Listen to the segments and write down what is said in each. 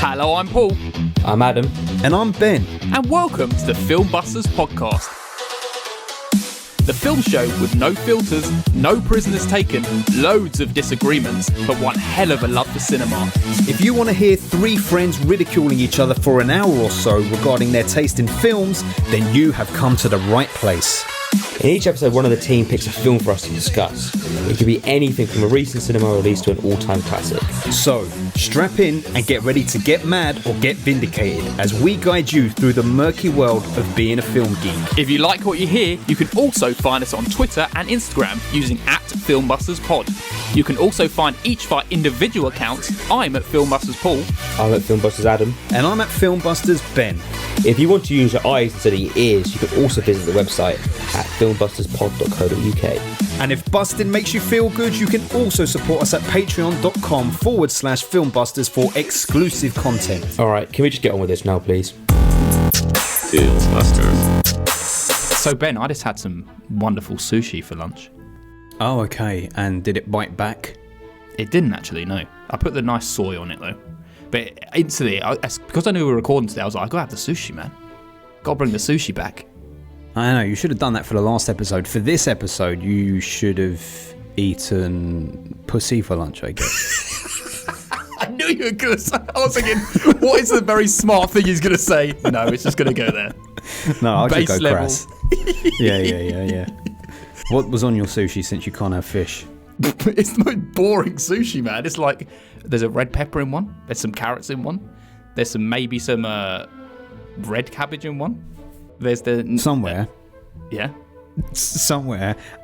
Hello, I'm Paul. I'm Adam. And I'm Ben. And welcome to the Filmbusters podcast. The film show with no filters, no prisoners taken, loads of disagreements, but one hell of a love for cinema. If you want to hear three friends ridiculing each other for an hour or so regarding their taste in films, then you have come to the right place. In each episode, one of the team picks a film for us to discuss. It could be anything from a recent cinema release to an all-time classic. So, strap in and get ready to get mad or get vindicated as we guide you through the murky world of being a film geek. If you like what you hear, you can also find us on Twitter and Instagram using @FilmbustersPod. You can also find each of our individual accounts. I'm at Filmbusters Paul. I'm at Filmbusters Adam. And I'm at Filmbusters Ben. If you want to use your eyes instead of your ears, you can also visit the website at filmbusterspod.co.uk. And if busting makes you feel good, you can also support us at patreon.com/filmbusters for exclusive content. Alright, can we just get on with this now, please? Filmbusters. So Ben, I just had some wonderful sushi for lunch. Oh, okay. And did it bite back? It didn't actually, no. I put the nice soy on it though. But instantly, because I knew we were recording today, I was like, I gotta have the sushi, man. Gotta bring the sushi back. I know, you should have done that for the last episode. For this episode, you should have eaten pussy for lunch, I guess. I knew you were going to say. I was thinking, what is the very smart thing he's going to say? No, it's just going to go there. No, I'll just go level. crass. Yeah. What was on your sushi since you can't have fish? It's the most boring sushi, man. It's like there's a red pepper in one. There's some carrots in one. There's some red cabbage in one. There's the somewhere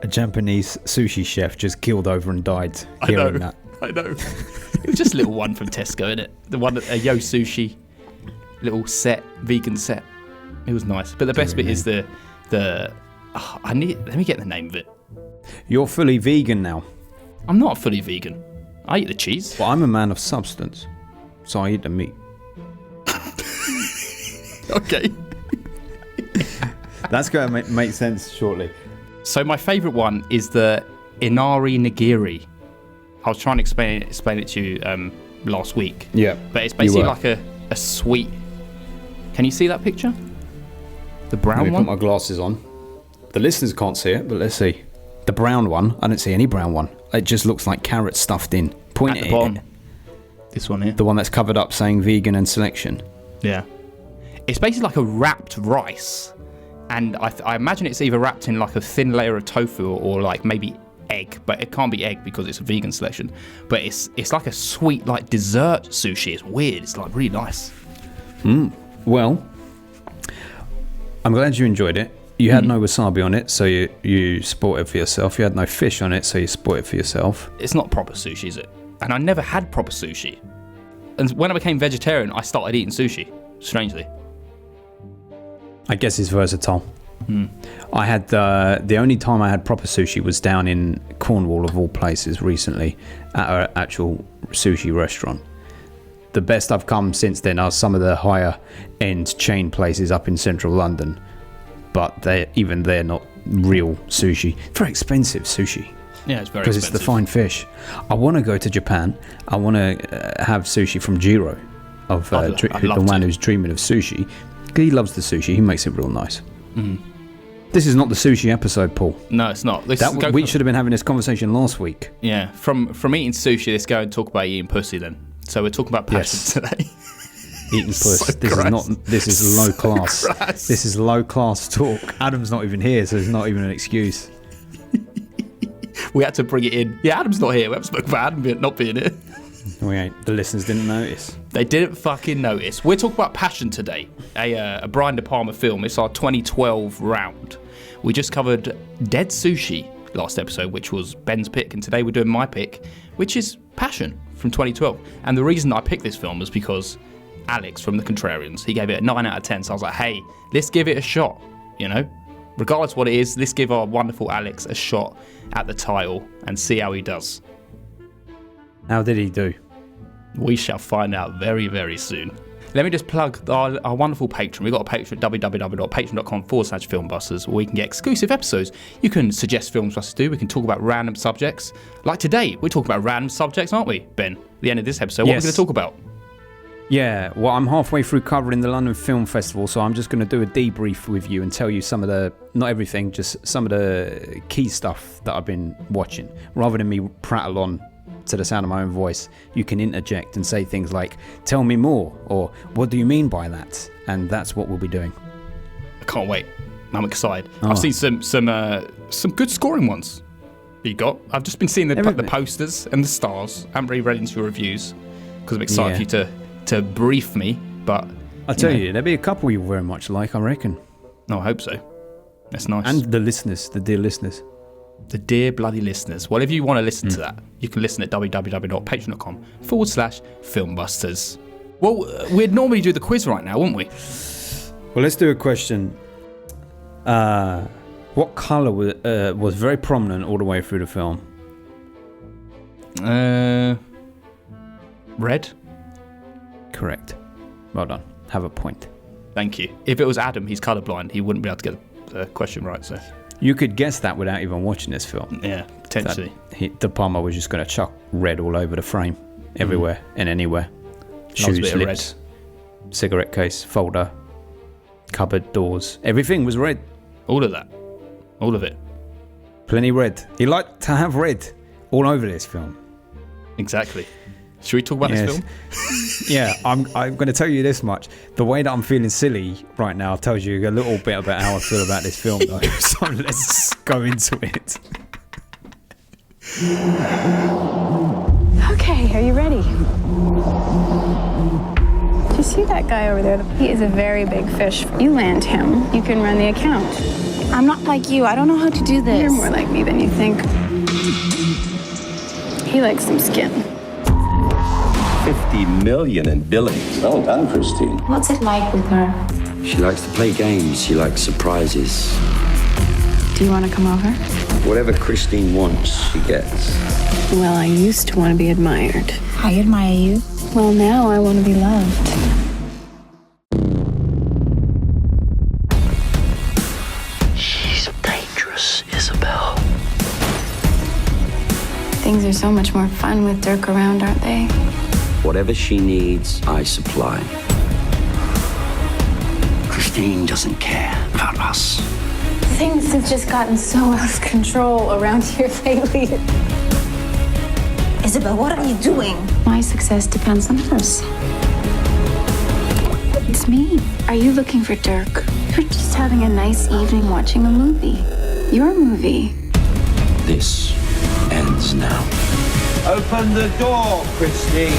a Japanese sushi chef just keeled over and died hearing that. I know. It was just a little one from Tesco, innit? The one a Yo Sushi little set, vegan set. It was nice. But the best bit is let me get the name of it. You're fully vegan now. I'm not fully vegan. I eat the cheese. Well, I'm a man of substance, so I eat the meat. Okay. That's going to make sense shortly. So my favourite one is the Inari Nigiri. I was trying to explain it to you last week. Yeah. But it's basically like a sweet... Can you see that picture? The brown Let me one? put my glasses on. The listeners can't see it, but let's see. The brown one. I don't see any brown one. It just looks like carrots stuffed in. Point At it the bottom. in. This one here. The one that's covered up saying vegan and selection. Yeah. It's basically like a wrapped rice. And I imagine it's either wrapped in like a thin layer of tofu or like maybe egg, but it can't be egg because it's a vegan selection. But it's like a sweet like dessert sushi. It's weird. It's like really nice. Well, I'm glad you enjoyed it. You had no wasabi on it, so you sport it for yourself. You had no fish on it, so you sport it for yourself. It's not proper sushi, is it? And I never had proper sushi. And when I became vegetarian, I started eating sushi, strangely. I guess it's versatile. I had the only time I had proper sushi was down in Cornwall of all places recently at an actual sushi restaurant. The best I've come since then are some of the higher end chain places up in central London, but they're not real sushi. Very expensive sushi. Yeah, it's very expensive. Because it's the fine fish. I want to go to Japan. I want to have sushi from Jiro, the man who's dreaming of sushi. He loves the sushi. He makes it real nice. This is not the sushi episode, Paul. No, it's not. We should have been having this conversation last week. Yeah, from eating sushi, let's go and talk about eating pussy then. So we're talking about passion today. Eating puss. So This is low class. Christ. This is low class talk. Adam's not even here, so it's not even an excuse. We had to bring it in. Yeah, Adam's not here. We haven't spoken about Adam not being here. We ain't. The listeners didn't notice. They didn't fucking notice. We're talking about Passion today, a Brian De Palma film. It's our 2012 round. We just covered Dead Sushi last episode, which was Ben's pick, and today we're doing my pick, which is Passion from 2012. And the reason I picked this film was because Alex from The Contrarians, he gave it a 9 out of 10. So I was like, hey, let's give it a shot, Regardless of what it is, let's give our wonderful Alex a shot at the title and see how he does. How did he do? We shall find out very, very soon. Let me just plug our wonderful Patreon. We've got a Patreon at www.patreon.com/filmbusters where we can get exclusive episodes. You can suggest films for us to do. We can talk about random subjects. Like today, we're talking about random subjects, aren't we, Ben? At the end of this episode, what are we going to talk about? Yeah, well, I'm halfway through covering the London Film Festival, so I'm just going to do a debrief with you and tell you some of the, not everything, just some of the key stuff that I've been watching. Rather than me prattle on to the sound of my own voice, you can interject and say things like, tell me more, or what do you mean by that? And that's what we'll be doing. I can't wait. I'm excited. Oh. I've seen some good scoring ones. You got? I've just been seeing the posters and the stars. I haven't really read into your reviews because I'm excited for you to brief me. But I'll tell you, there'll be a couple you very much like, I reckon. No, I hope so. That's nice. And the listeners, the dear listeners. The dear bloody listeners. Well, if you want to listen to that, you can listen at www.patreon.com/filmbusters. Well, we'd normally do the quiz right now, wouldn't we? Well, let's do a question. What colour was very prominent all the way through the film? Red. Correct. Well done. Have a point. Thank you. If it was Adam, he's colourblind. He wouldn't be able to get the question right. So you could guess that without even watching this film. Yeah, potentially. De Palma was just going to chuck red all over the frame, everywhere and anywhere. Shoes, lips, cigarette case, folder, cupboard, doors. Everything was red. All of that. All of it. Plenty red. He liked to have red all over this film. Exactly. Should we talk about this film? Yeah, I'm going to tell you this much. The way that I'm feeling silly right now tells you a little bit about how I feel about this film, though. So let's go into it. Okay, are you ready? Do you see that guy over there? He is a very big fish. You land him, you can run the account. I'm not like you. I don't know how to do this. You're more like me than you think. He likes some skin. 50 million in billings. Well done, Christine. What's it like with her? She likes to play games. She likes surprises. Do you want to come over? Whatever Christine wants, she gets. Well, I used to want to be admired. I admire you. Well, now I want to be loved. She's dangerous, Isabel. Things are so much more fun with Dirk around, aren't they? Whatever she needs, I supply. Christine doesn't care about us. Things have just gotten so out of control around here lately. Isabel, what are you doing? My success depends on hers. It's me. Are you looking for Dirk? You're just having a nice evening watching a movie. Your movie. This ends now. Open the door, Christine.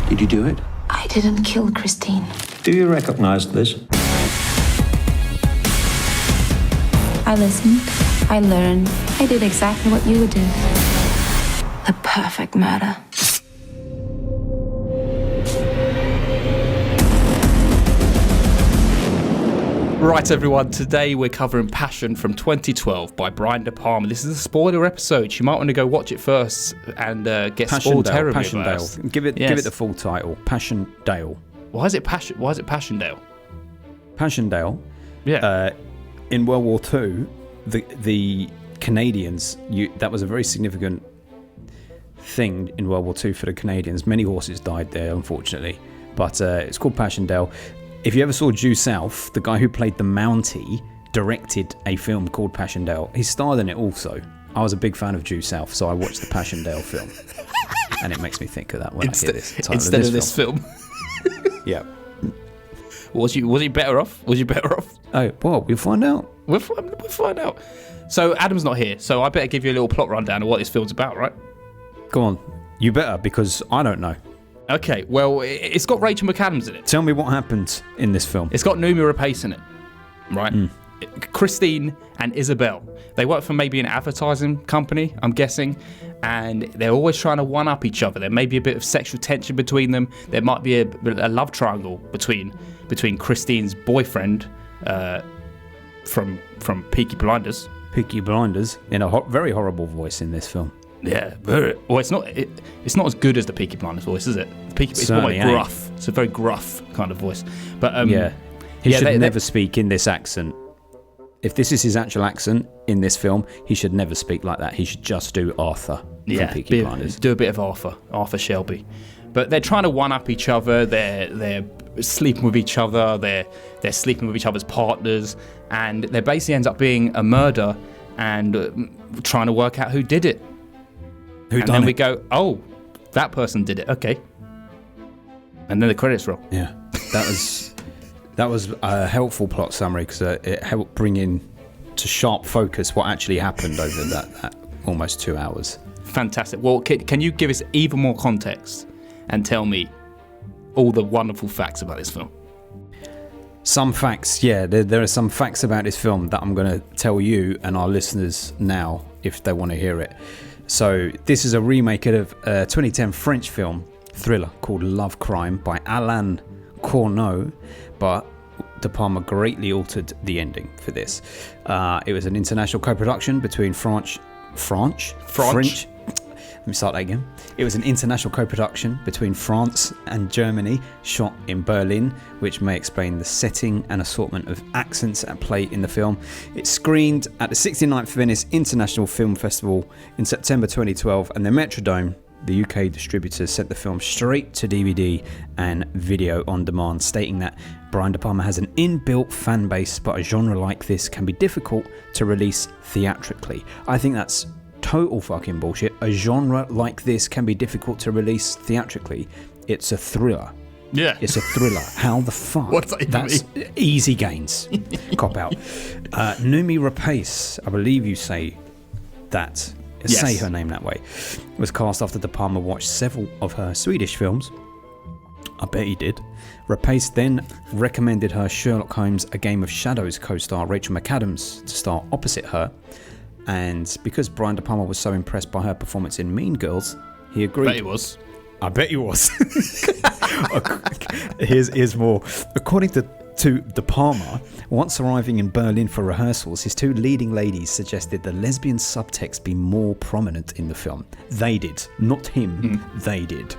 Did you do it? I didn't kill Christine. Do you recognize this? I listened. I learned. I did exactly what you would do. The perfect murder. Right, everyone, today we're covering Passion from 2012 by Brian De Palma. This is a spoiler episode. You might want to go watch it first and get spoiled terribly. Passchendaele. Give it the full title. Passchendaele. Why is it Passchendaele? Passchendaele. Yeah. In World War II, the Canadians, that was a very significant thing in World War II for the Canadians. Many horses died there, unfortunately. But it's called Passchendaele. If you ever saw Due South, the guy who played the Mountie directed a film called Passchendaele. He starred in it also. I was a big fan of Due South, so I watched the Passchendaele film. And it makes me think of that when I hear this title instead of this film. Yeah. Was he better off? Was you better off? Oh, well, we'll find out. We'll find out. So Adam's not here, so I better give you a little plot rundown of what this film's about, right? Go on. You better, because I don't know. Okay, well, it's got Rachel McAdams in it. Tell me what happened in this film. It's got Noomi Rapace in it, right? Christine and Isabel. They work for maybe an advertising company, I'm guessing, and they're always trying to one-up each other. There may be a bit of sexual tension between them. There might be a love triangle between Christine's boyfriend from Peaky Blinders. Peaky Blinders, in a very horrible voice in this film. Yeah, well, it's not as good as the Peaky Blinders voice, is it? It's more like gruff. It's a very gruff kind of voice. But he should never speak in this accent. If this is his actual accent in this film, he should never speak like that. He should just do Arthur from Peaky Blinders. Do a bit of Arthur Shelby. But they're trying to one-up each other. They're sleeping with each other. They're sleeping with each other's partners, and there basically ends up being a murder and trying to work out who did it. And then we go, oh, that person did it. Okay. And then the credits roll. Yeah, that was a helpful plot summary because it helped bring in to sharp focus what actually happened over that almost 2 hours. Fantastic. Well, can you give us even more context and tell me all the wonderful facts about this film? Some facts, yeah. There are some facts about this film that I'm going to tell you and our listeners now if they want to hear it. So this is a remake of a 2010 French film thriller called Love Crime by Alain Corneau, but De Palma greatly altered the ending for this. It was an international co-production between French. Let me start that again. It was an international co-production between France and Germany, shot in Berlin, which may explain the setting and assortment of accents at play in the film. It screened at the 69th Venice International Film Festival in September 2012, and the Metrodome, the UK distributor, sent the film straight to DVD and video on demand, stating that Brian De Palma has an inbuilt fan base, but a genre like this can be difficult to release theatrically. I think that's total fucking bullshit. A genre like this can be difficult to release theatrically. It's a thriller. Yeah. It's a thriller. How the fuck? What's that even That's mean? easy gains. Cop out. Noomi Rapace, I believe you say that. Yes. Say her name that way. Was cast after De Palma watched several of her Swedish films. I bet he did. Rapace then recommended her Sherlock Holmes: A Game of Shadows co-star Rachel McAdams to star opposite her. And because Brian De Palma was so impressed by her performance in Mean Girls, he agreed. Bet he was. I bet he was. Here's more. According to De Palma, once arriving in Berlin for rehearsals, his two leading ladies suggested the lesbian subtext be more prominent in the film. They did. Not him. They did.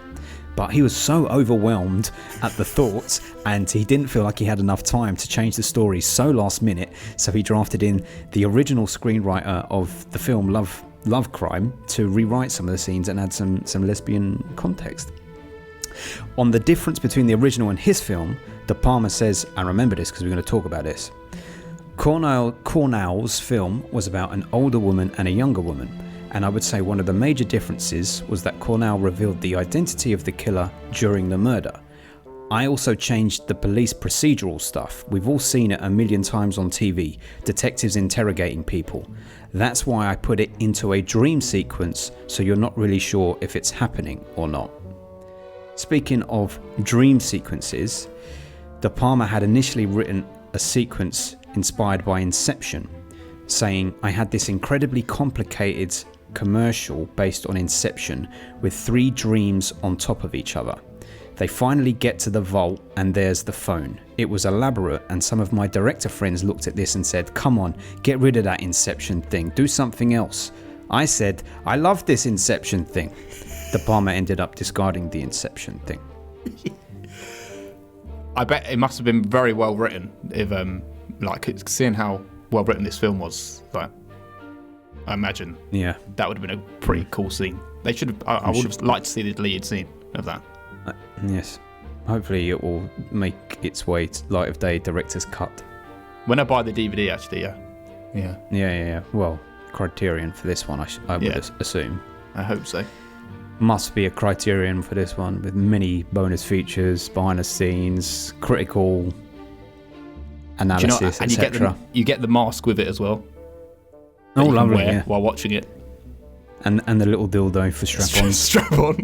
But he was so overwhelmed at the thoughts, and he didn't feel like he had enough time to change the story so last minute, so he drafted in the original screenwriter of the film Love Crime to rewrite some of the scenes and add some lesbian context. On the difference between the original and his film, De Palma says, and remember this because we're going to talk about this, Cornell's film was about an older woman and a younger woman. And I would say one of the major differences was that Cornell revealed the identity of the killer during the murder. I also changed the police procedural stuff. We've all seen it a million times on TV, detectives interrogating people. That's why I put it into a dream sequence, so you're not really sure if it's happening or not. Speaking of dream sequences, De Palma had initially written a sequence inspired by Inception, saying, I had this incredibly complicated commercial based on Inception with 3 dreams on top of each other. They finally get to the vault and there's the phone. It was elaborate, and some of my director friends looked at this and said, come on, get rid of that Inception thing, do something else. I said, I love this Inception thing. De Palma ended up discarding the Inception thing. I bet it must have been very well written. If seeing how well written this film was, like, I imagine that would have been a pretty cool scene. They should have. I would have liked to see the lead scene of that. Yes. Hopefully it will make its way to Light of Day director's cut. When I buy the DVD, actually, yeah. Well, Criterion for this one, I would assume. I hope so. Must be a Criterion for this one, with many bonus features, behind the scenes, critical analysis, etc. You get the mask with it as well. Oh, lovely! Yeah. While watching it, and the little dildo for strap on. Strap on.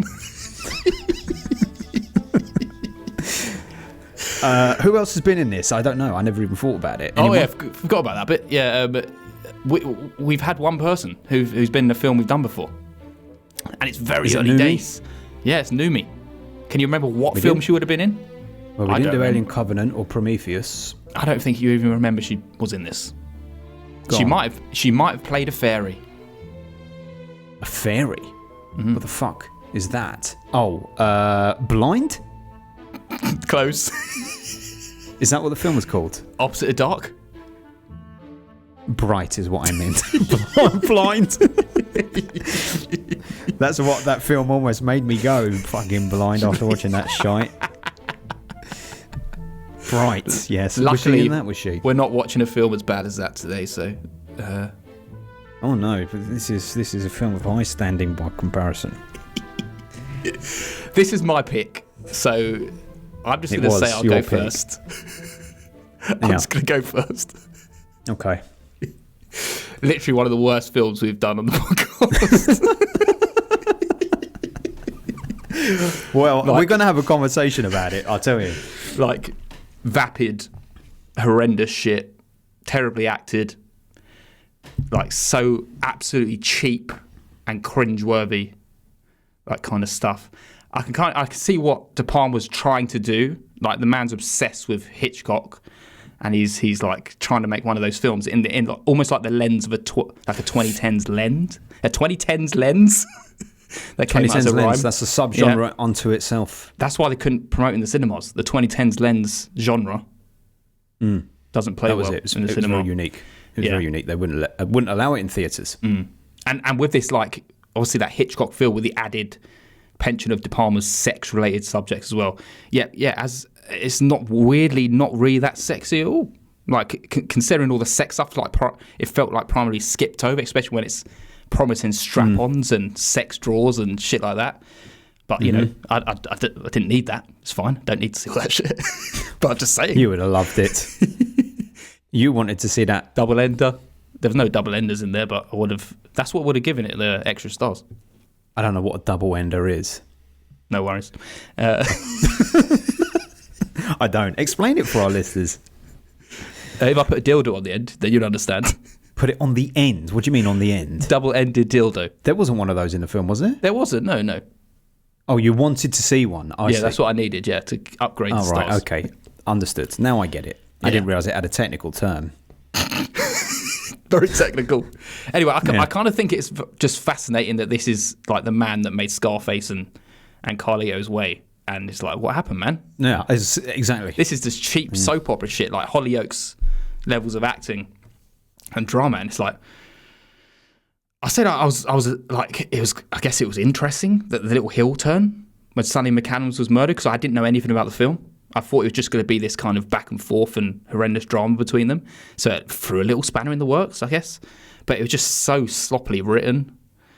Who else has been in this? I don't know. I never even thought about it. Anyone? Oh yeah, forgot about that bit. Yeah, but we've had one person who's been in a film we've done before, and it's very early days. Yeah, it's Noomi. Can you remember what film she would have been in? Well, we didn't do Alien Covenant or Prometheus. I don't think you even remember she was in this. She might have played a fairy. A fairy? Mm-hmm. What the fuck is that? Oh, Blind? Close. Is that what the film was called? Opposite of Dark? Bright is what I meant. Blind. That's what that film almost made me go fucking blind after watching that shite. Bright, yes. Luckily, was she in that? Was she? We're not watching a film as bad as that today, so. Oh no! But this is a film of high standing by comparison. This is my pick, so I'm just going to say I'll go first. I'm just going to go first. Okay. Literally one of the worst films we've done on the podcast. Well, we're going to have a conversation about it, I'll tell you. Like, vapid, horrendous shit, terribly acted, like so absolutely cheap and cringeworthy, that kind of stuff. I can see what De Palma was trying to do. Like, the man's obsessed with Hitchcock, and he's like trying to make one of those films in like, almost like the lens of a 2010s lens. A 2010s lens. That came out as a rhyme. Lens, that's a subgenre unto itself. That's why they couldn't promote in the cinemas. The 2010s lens genre doesn't play well in the cinema. It was very unique. It was very unique. They wouldn't allow it in theatres. And with this, like, obviously that Hitchcock feel with the added pension of De Palma's sex-related subjects as well. As it's not really that sexy at all. Like, considering all the sex stuff, like it felt like primarily skipped over, especially when it's promising strap-ons and sex drawers and shit like that. But, you know, I didn't need that. It's fine. Don't need to see all that shit. But I'm just saying. You would have loved it. You wanted to see that. Double ender. There was no double enders in there, but I would have. That's what would have given it the extra stars. I don't know what a double ender is. No worries. I don't. Explain it for our listeners. If I put a dildo on the end, then you'd understand. Put it on the end? What do you mean on the end? Double-ended dildo. There wasn't one of those in the film, was there? There wasn't. No. Oh, you wanted to see one? I see. That's what I needed. Yeah, to upgrade the stars. Right. Okay. Understood. Now I get it. I didn't realise it had a technical term. Very technical. Anyway, I kind of think it's just fascinating that this is like the man that made Scarface and Carlito's Way. And it's like, what happened, man? Yeah, exactly. This is just cheap soap opera shit, like Hollyoaks levels of acting and drama. And it's like, I said I was like, it was. I guess it was interesting that the little hill turn when Sonny McAdams was murdered, because I didn't know anything about the film. I thought it was just going to be this kind of back and forth and horrendous drama between them. So it threw a little spanner in the works, I guess. But it was just so sloppily written.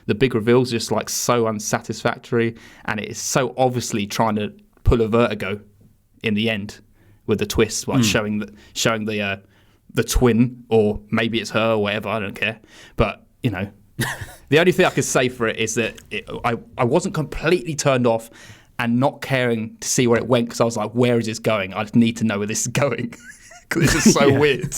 The big reveals are just like so unsatisfactory, and it is so obviously trying to pull a Vertigo in the end with the twist, like showing the twin, or maybe it's her or whatever. I don't care. But you know, the only thing I could say for it is that I wasn't completely turned off and not caring to see where it went, because I was like, where is this going? I just need to know where this is going, because it's just so weird.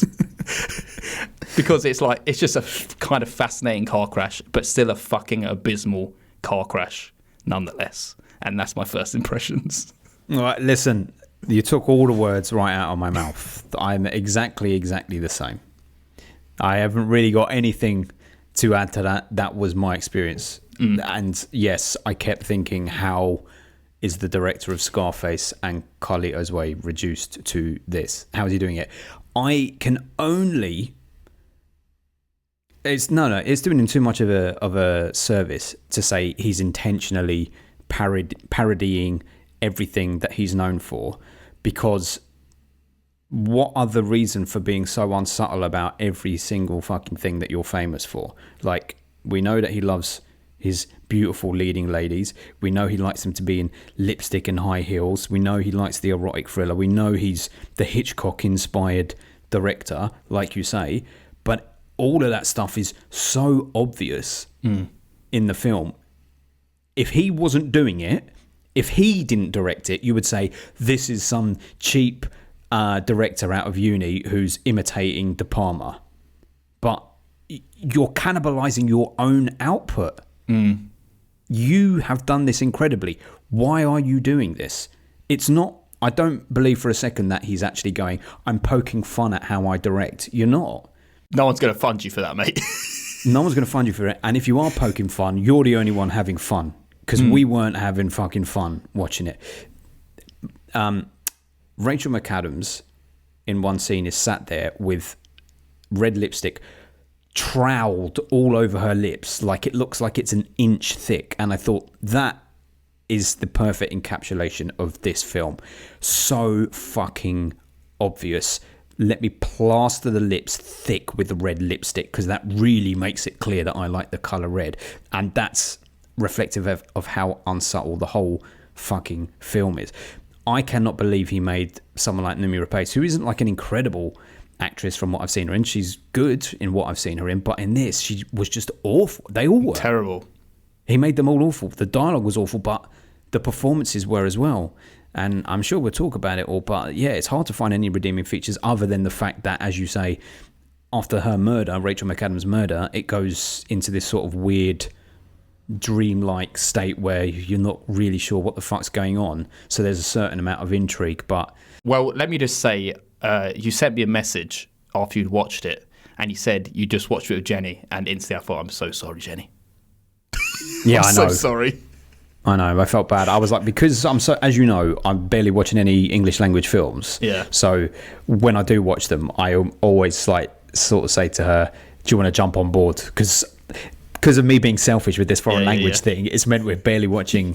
Because it's like, it's just a kind of fascinating car crash, but still a fucking abysmal car crash nonetheless. And that's my first impressions. All right, listen, you took all the words right out of my mouth. I'm exactly the same. I haven't really got anything to add to that. That was my experience. And yes, I kept thinking, how is the director of Scarface and Carlito's Way reduced to this? How is he doing it? I can only... It's doing him too much of a service to say he's intentionally parodying everything that he's known for, because what other reason for being so unsubtle about every single fucking thing that you're famous for? Like, we know that he loves his beautiful leading ladies. We know he likes them to be in lipstick and high heels. We know he likes the erotic thriller. We know he's the Hitchcock-inspired director, like you say. But all of that stuff is so obvious in the film. If he wasn't doing it, if he didn't direct it, you would say this is some cheap director out of uni who's imitating De Palma. But you're cannibalizing your own output. You have done this incredibly. Why are you doing this? It's not... I don't believe for a second that he's actually going, I'm poking fun at how I direct. You're not. No one's going to fund you for that, mate. No one's going to fund you for it. And if you are poking fun, you're the only one having fun. Because we weren't having fucking fun watching it. Rachel McAdams, in one scene, is sat there with red lipstick, troweled all over her lips, like it looks like it's an inch thick. And I thought that is the perfect encapsulation of this film. So fucking obvious. Let me plaster the lips thick with the red lipstick, because that really makes it clear that I like the colour red. And that's reflective of how unsubtle the whole fucking film is. I cannot believe he made someone like Noomi Rapace, who isn't like an incredible actress from what I've seen her in. She's good in what I've seen her in, but in this, she was just awful. They all were. Terrible. He made them all awful. The dialogue was awful, but the performances were as well. And I'm sure we'll talk about it all, but yeah, it's hard to find any redeeming features other than the fact that, as you say, after her murder, Rachel McAdams' murder, it goes into this sort of weird dreamlike state where you're not really sure what the fuck's going on. So there's a certain amount of intrigue, but... Well, let me just say, you sent me a message after you'd watched it, and you said you just watched it with Jenny, and instantly I thought, I'm so sorry, Jenny. Yeah, I'm I know. so sorry. I know, I felt bad. I was like, because I'm so, as you know, I'm barely watching any English language films. Yeah. So when I do watch them, I always like sort of say to her, do you want to jump on board? Because of me being selfish with this foreign language thing, it's meant we're barely watching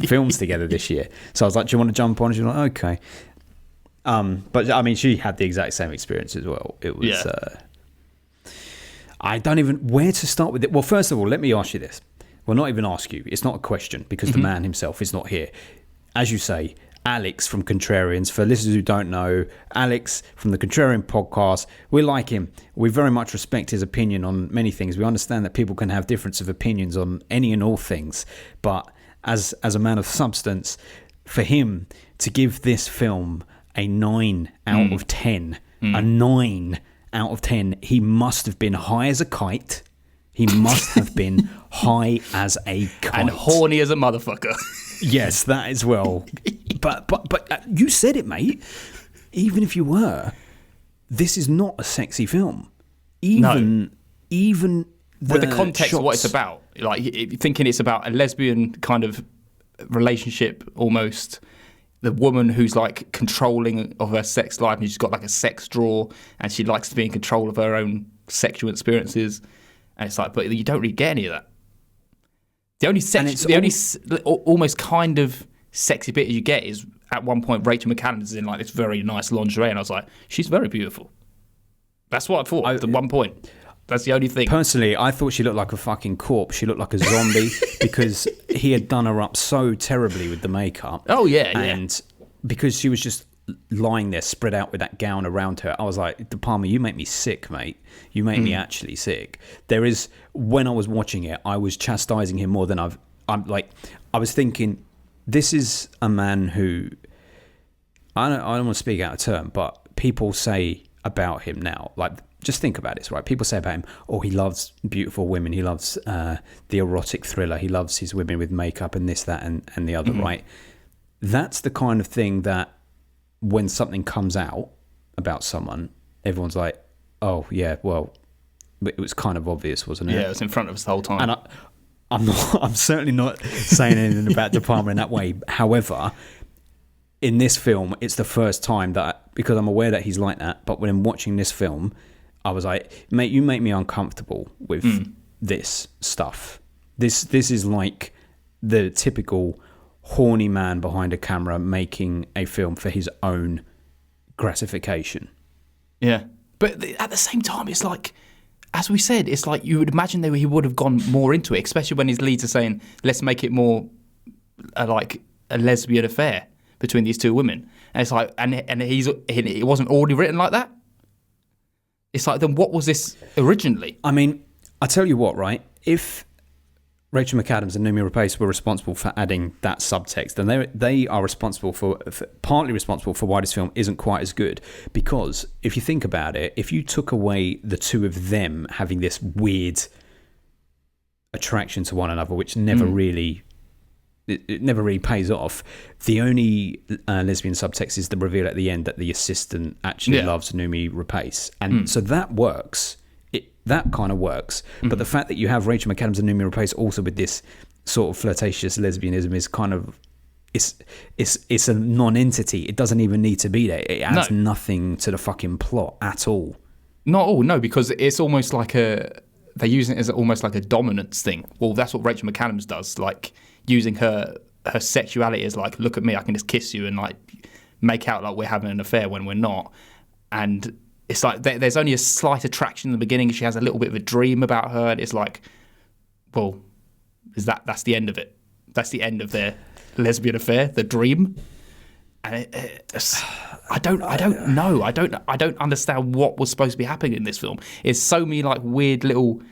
films together this year. So I was like, do you want to jump on? She's like, okay. But I mean, she had the exact same experience as well. It was, I don't even, where to start with it. Well, first of all, let me ask you this. Well, not even ask you. It's not a question, because the man himself is not here. As you say, Alex from Contrarians, for listeners who don't know, Alex from the Contrarian podcast, we like him. We very much respect his opinion on many things. We understand that people can have difference of opinions on any and all things. But as a man of substance, for him to give this film a 9 out of 10, a 9 out of 10, he must have been high as a kite. He must have been high as a kite. And horny as a motherfucker. Yes, that as well. But you said it, mate. Even if you were, this is not a sexy film. Even with the context shots, of what it's about, like thinking it's about a lesbian kind of relationship almost. The woman who's like controlling of her sex life, and she's got like a sex drawer, and she likes to be in control of her own sexual experiences. And it's like, but you don't really get any of that. The only almost kind of sexy bit you get is at one point Rachel McAdams is in like this very nice lingerie, and I was like, she's very beautiful. That's what I thought at one point. That's the only thing. Personally, I thought she looked like a fucking corpse. She looked like a zombie because he had done her up so terribly with the makeup. Oh, yeah. And because she was just lying there spread out with that gown around her, I was like, De Palma, you make me sick, mate. You make me actually sick. When I was watching it, I was chastising him more than I was thinking, this is a man who, I don't want to speak out of turn, but people say about him now, like, just think about this, right? People say about him, oh, he loves beautiful women. He loves the erotic thriller. He loves his women with makeup and this, that, and the other, right? That's the kind of thing that when something comes out about someone, everyone's like, oh, yeah, well, it was kind of obvious, wasn't it? Yeah, it was in front of us the whole time. And I'm certainly not saying anything about De Palma in that way. However, in this film, it's the first time that, because I'm aware that he's like that, but when I'm watching this film, I was like, mate, you make me uncomfortable with this stuff. This is like the typical horny man behind a camera making a film for his own gratification. Yeah. But at the same time, it's like, as we said, it's like you would imagine that he would have gone more into it, especially when his leads are saying, let's make it more like a lesbian affair between these two women. And it's like, and it wasn't already written like that. It's like, then what was this originally? I mean, I tell you what, right? If Rachel McAdams and Noomi Rapace were responsible for adding that subtext, then they are responsible for partly responsible for why this film isn't quite as good. Because if you think about it, if you took away the two of them having this weird attraction to one another, which never really... It never really pays off. The only lesbian subtext is the reveal at the end that the assistant actually loves Noomi Rapace. And so that works. That kind of works. But the fact that you have Rachel McAdams and Noomi Rapace also with this sort of flirtatious lesbianism is kind of... It's a non-entity. It doesn't even need to be there. It adds nothing to the fucking plot at all. Not all, no, because it's almost like they're using it as almost like a dominance thing. Well, that's what Rachel McAdams does, like using her sexuality as like, look at me, I can just kiss you and like make out like we're having an affair when we're not. And it's like there's only a slight attraction in the beginning. She has a little bit of a dream about her, and it's like, well, that's the end of it. That's the end of their lesbian affair, the dream. And I don't know. I don't understand what was supposed to be happening in this film. It's so many like weird little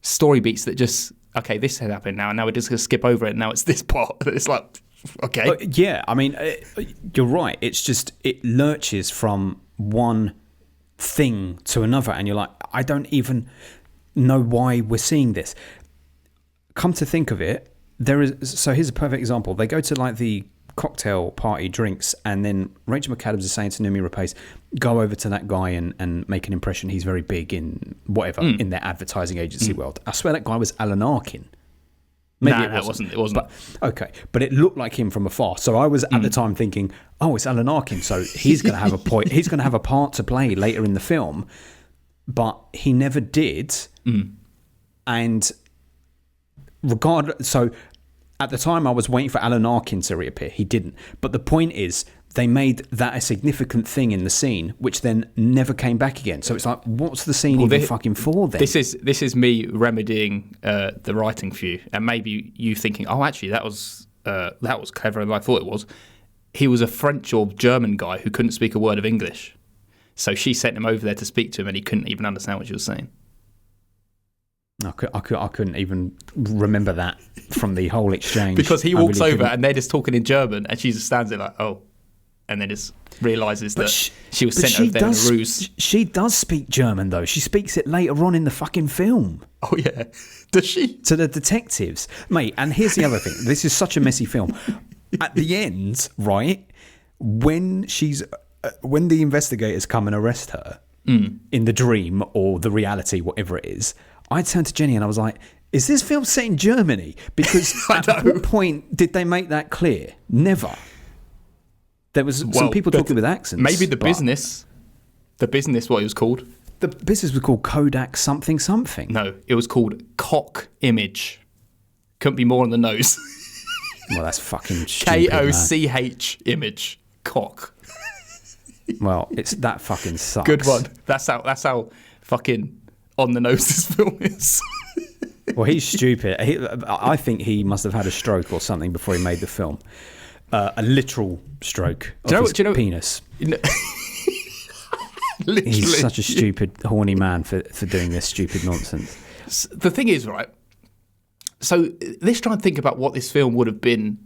story beats that just, okay, this had happened now, and now we're just gonna skip over it. And now it's this part. It's like, okay, yeah. I mean, you're right. It's just it lurches from one thing to another, and you're like, I don't even know why we're seeing this. Come to think of it, so here's a perfect example. They go to like the cocktail party drinks, and then Rachel McAdams is saying to Noomi Rapace, go over to that guy and make an impression. He's very big in whatever in their advertising agency world. I swear that guy was Alan Arkin. Maybe it wasn't. But, okay, but it looked like him from afar. So I was at the time thinking, oh, it's Alan Arkin, so he's going to have a point. He's going to have a part to play later in the film, but he never did. And regardless, so at the time I was waiting for Alan Arkin to reappear. He didn't. But the point is, they made that a significant thing in the scene, which then never came back again. So it's like, what's the scene even fucking for then? This is me remedying the writing for you, and maybe you thinking, oh, actually that was cleverer than I thought it was. He was a French or German guy who couldn't speak a word of English, so she sent him over there to speak to him, and he couldn't even understand what she was saying. I couldn't even remember that from the whole exchange. Because he walks over and they're just talking in German, and she just stands there like, oh, and then just realises that she was sent over there in a ruse. She does speak German, though. She speaks it later on in the fucking film. Oh, yeah. Does she? To the detectives. Mate, and here's the other thing. This is such a messy film. At the end, right, when the investigators come and arrest her in the dream or the reality, whatever it is, I turned to Jenny and I was like, is this film set in Germany? Because at what point did they make that clear? Never. There was some people talking with accents. Maybe the business, what it was called. The business was called Kodak something. No, it was called Cock Image. Couldn't be more on the nose. Well, that's fucking stupid. KOCH Image. Cock. Well, that fucking sucks. Good one. That's how fucking on the nose this film is. Well, he's stupid. I think he must have had a stroke or something before he made the film. A literal stroke of his penis. He's such a stupid, horny man for doing this stupid nonsense. The thing is, right, so let's try and think about what this film would have been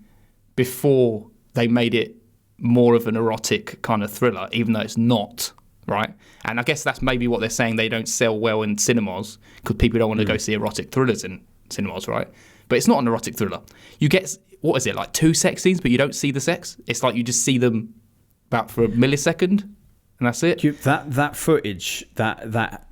before they made it more of an erotic kind of thriller, even though it's not, right? And I guess that's maybe what they're saying, they don't sell well in cinemas because people don't want to go see erotic thrillers in cinemas, right? But it's not an erotic thriller. You get, what is it, like 2 sex scenes, but you don't see the sex? It's like you just see them about for a millisecond, and that's it. That footage, that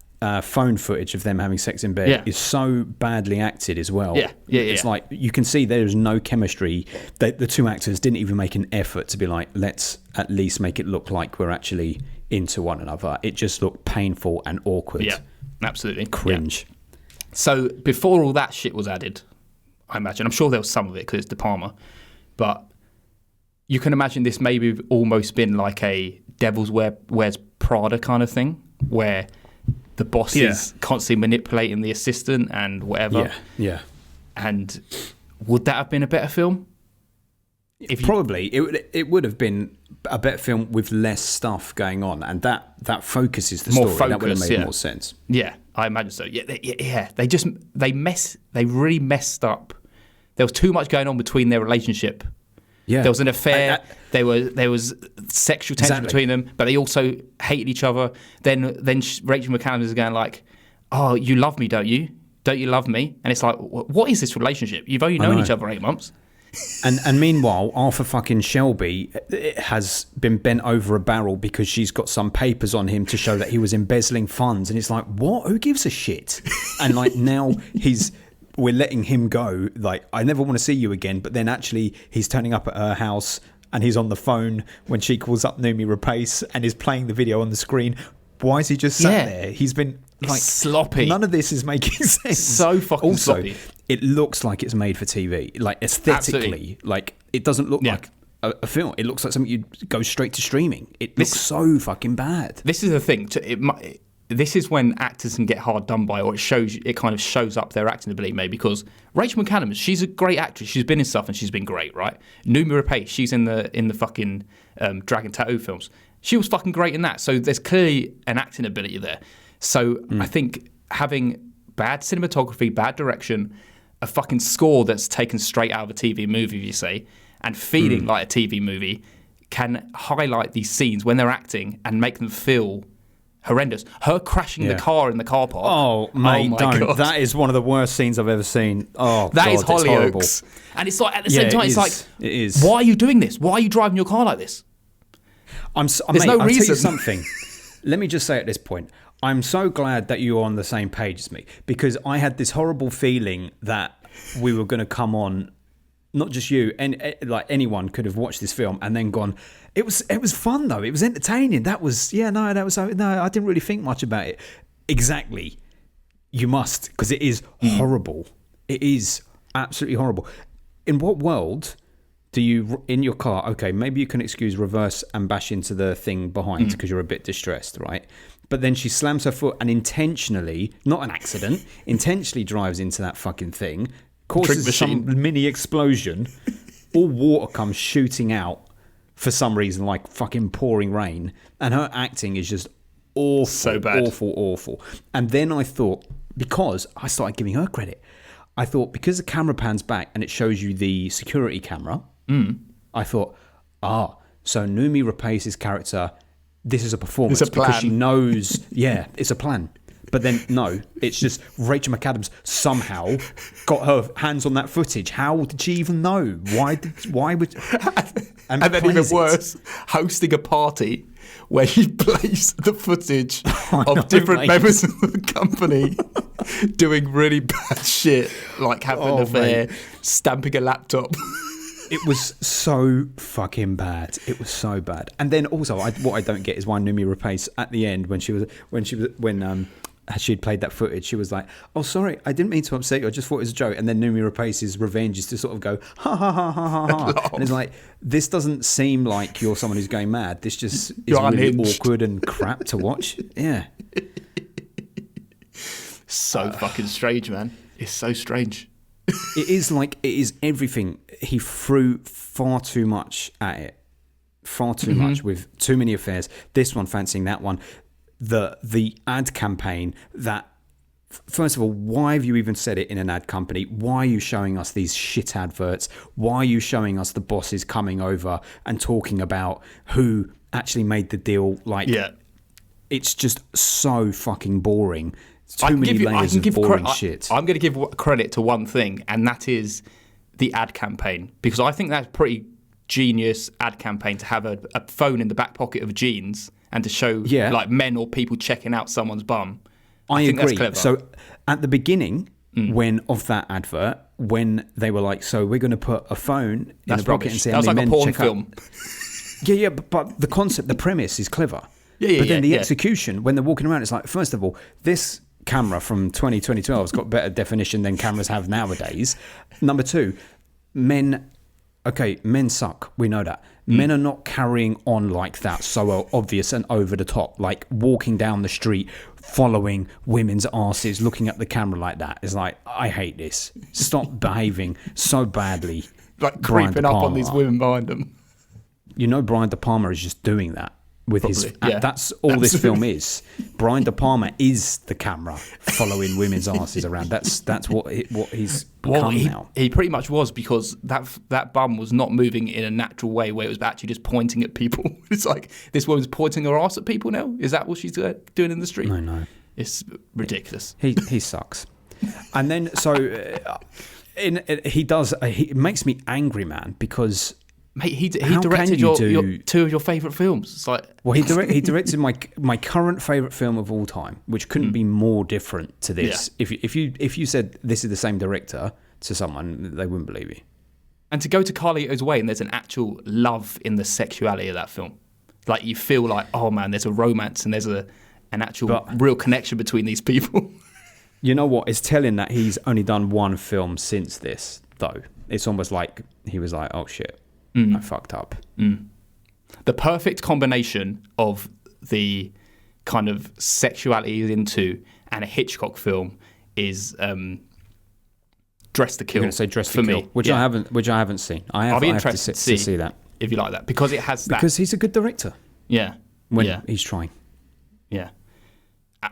phone footage of them having sex in bed is so badly acted as well. Yeah. It's like, you can see there's no chemistry. The two actors didn't even make an effort to be like, let's at least make it look like we're actually into one another. It just looked painful and awkward. Yeah, absolutely. Cringe. Yeah. So before all that shit was added, I imagine, I'm sure there was some of it because it's De Palma, but you can imagine this maybe almost been like a Devil's Wears Prada kind of thing, where the boss is constantly manipulating the assistant and whatever. Yeah. And would that have been a better film? Probably. It would have been a better film with less stuff going on, and that focuses the more story. Focus, that would have made more sense. Yeah, I imagine so. Yeah. They really messed up. There was too much going on between their relationship. Yeah. There was an affair. There was sexual tension between them, but they also hated each other. Then Rachel McAdams is going like, "Oh, you love me, don't you? Don't you love me?" And it's like, what is this relationship? You've only known each other 8 months. And meanwhile, Arthur fucking Shelby has been bent over a barrel because she's got some papers on him to show that he was embezzling funds. And it's like, what? Who gives a shit? And like now we're letting him go. Like, I never want to see you again. But then actually he's turning up at her house and he's on the phone when she calls up Noomi Rapace and is playing the video on the screen. Why is he just sat Yeah. there? He's been It's like sloppy. None of this is making sense. So fucking also, sloppy. it looks like it's made for TV. Like aesthetically, Absolutely. like it doesn't look Yeah. like a film. It looks like something you'd go straight to streaming. It looks so fucking bad. This is the thing. This is when actors can get hard done by, or it kind of shows up their acting ability, maybe, because Rachel McAdams, she's a great actress. She's been in stuff and she's been great, right? Noomi Rapace, she's in the fucking Dragon Tattoo films. She was fucking great in that. So there's clearly an acting ability there. So I think having bad cinematography, bad direction, a fucking score that's taken straight out of a TV movie, you say, and feeling like a TV movie can highlight these scenes when they're acting and make them feel horrendous. Her crashing the car in the car park. Oh, mate, my don't. God. That is one of the worst scenes I've ever seen. Oh, That God, is it's horrible. Hollyoaks. And it's like, at the same time, it's like, it is. why are you doing this? Why are you driving your car like this? There's no I'll tell you reason. something. Let me just say at this point, I'm so glad that you're on the same page as me, because I had this horrible feeling that we were going to come on, not just you, and like anyone could have watched this film and then gone, it was fun though, it was entertaining. That was I didn't really think much about it. Exactly, you must, because it is horrible. It is absolutely horrible. In what world do you, in your car, okay, maybe you can excuse reverse and bash into the thing behind because you're a bit distressed, right? But then she slams her foot and intentionally, not an accident, intentionally drives into that fucking thing, causes some mini explosion, all water comes shooting out for some reason, like fucking pouring rain, and her acting is just awful, So bad. awful. And then I thought, because I started giving her credit, I thought because the camera pans back and it shows you the security camera, I thought, so Noomi Rapace's character, this is a performance It's a because plan. she knows, it's a plan. But then, no, it's just Rachel McAdams somehow got her hands on that footage. How did she even know? Why would... And then even plays it. worse, hosting a party where she plays the footage know, of different mate. members of the company doing really bad shit, like having an affair, stamping a laptop. It was so fucking bad. It was so bad. And then also, what I don't get is why Noomi Rapace at the end, when she'd played that footage, she was like, "Oh, sorry, I didn't mean to upset you. I just thought it was a joke." And then Noomi Rapace's revenge is to sort of go, "Ha ha ha ha ha ha," and it's like, this doesn't seem like you're someone who's going mad. This just is You're really unhinged. awkward and crap to watch. Yeah. So fucking strange, man. It's so strange. It is everything. He threw far too much at it. Far too much, with too many affairs. This one fancying that one. The ad campaign that, first of all, why have you even said it in an ad company? Why are you showing us these shit adverts? Why are you showing us the bosses coming over and talking about who actually made the deal? Like, it's just so fucking boring. Too many layers of boring shit. I'm going to give credit to one thing, and that is the ad campaign, because I think that's pretty genius ad campaign to have a phone in the back pocket of jeans and to show like men or people checking out someone's bum. I think agree. That's clever. So at the beginning, of that advert, when they were like, "So we're going to put a phone in That's the pocket rubbish. and say That was how like many a men porn check out." film. But the concept, the premise is clever. Yeah, But then the yeah. execution, when they're walking around, it's like, first of all, this camera from 2012 has got better definition than cameras have nowadays. Number two, men suck. We know that. Men are not carrying on like that, so obvious and over the top, like walking down the street, following women's asses, looking at the camera like that. It's like, I hate this. Stop behaving so badly. Like Brian creeping up on De these Palma. women behind them. You know, Brian De Palma is just doing that with his. Probably, yeah. That's all this film is. Brian De Palma is the camera following women's asses around. That's what he's become now. He pretty much was, because that bum was not moving in a natural way where it was actually just pointing at people. It's like, this woman's pointing her ass at people now? Is that what she's doing in the street? No. It's ridiculous. He sucks. And then it makes me angry, man, because. Mate, he How directed can you your two of your favourite films. It's like, Well, he directed my current favourite film of all time, which couldn't be more different to this. Yeah. If you said this is the same director to someone, they wouldn't believe you. and to go to Carlito's Way, and there's an actual love in the sexuality of that film. Like, you feel like, oh man, there's a romance and there's an actual real connection between these people. You know what? It's telling that he's only done one film since this, though. It's almost like he was like, oh shit, I fucked up. The perfect combination of the kind of sexuality he's into and a Hitchcock film is Dress to Kill. You're going to say Dress for to Kill, me. which I haven't seen. I'll be I have interested to see that. if you like that, because it has that. Because he's a good director. Yeah. When he's trying. Yeah.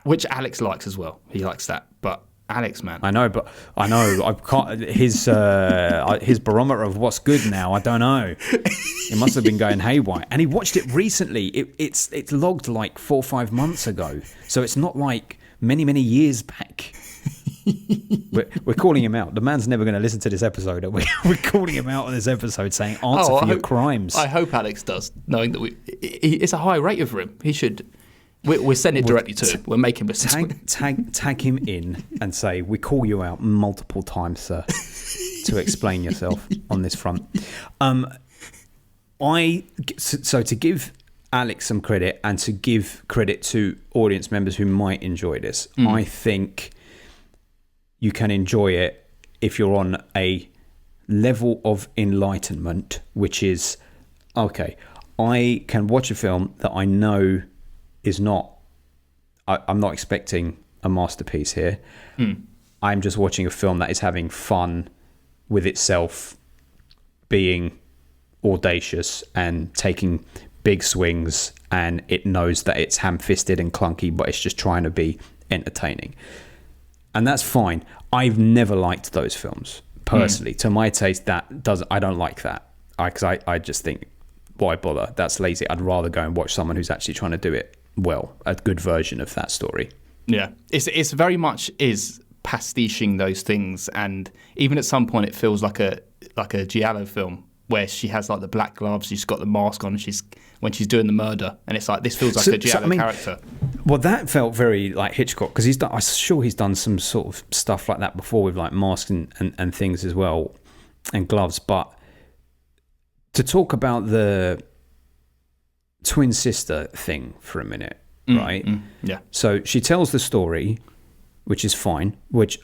Which Alex likes as well. He likes that. But Alex, man. I know. I can't. His barometer of what's good now, I don't know. It must have been going haywire. And he watched it recently. It's logged like 4 or 5 months ago. So it's not like many years back. We're calling him out. The man's never going to listen to this episode. We're calling him out on this episode, saying answer for your crimes. I hope Alex does, knowing that it's a high rate for him. He should. We're sending it directly to him. We're making him tag him in and say we call you out multiple times, sir, to explain yourself on this front. So to give Alex some credit and to give credit to audience members who might enjoy this, I think you can enjoy it if you're on a level of enlightenment, which is, okay, I can watch a film that I know is not, I'm not expecting a masterpiece here. I'm just watching a film that is having fun with itself, being audacious and taking big swings, and it knows that it's ham-fisted and clunky, but it's just trying to be entertaining. And that's fine. I've never liked those films, personally. To my taste, I don't like that. Because I just think, why bother? That's lazy. I'd rather go and watch someone who's actually trying to do it well, a good version of that story. Yeah, it's very much is pastiching those things, and even at some point it feels like a giallo film where she has like the black gloves, she's got the mask on, when she's doing the murder, and it's like this feels like a giallo character. Well, that felt very like Hitchcock, because I'm sure he's done some sort of stuff like that before with like masks and things as well, and gloves. But to talk about the twin sister thing for a minute, right? Yeah. So she tells the story, which is fine. Which,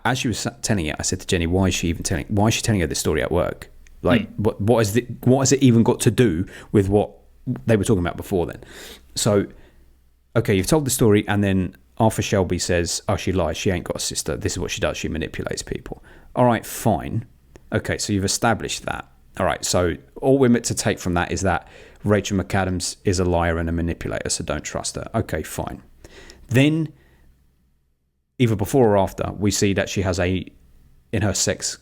as she was telling it, I said to Jenny, "Why is she telling her this story at work? Like, what has it even got to do with what they were talking about before then?" So, okay, you've told the story, and then Arthur Shelby says, "Oh, she lies. She ain't got a sister. This is what she does. She manipulates people." All right, fine. Okay, so you've established that. All right, so all we're meant to take from that is that Rachel McAdams is a liar and a manipulator, so don't trust her. Okay, fine. Then, either before or after, we see that she has in her sex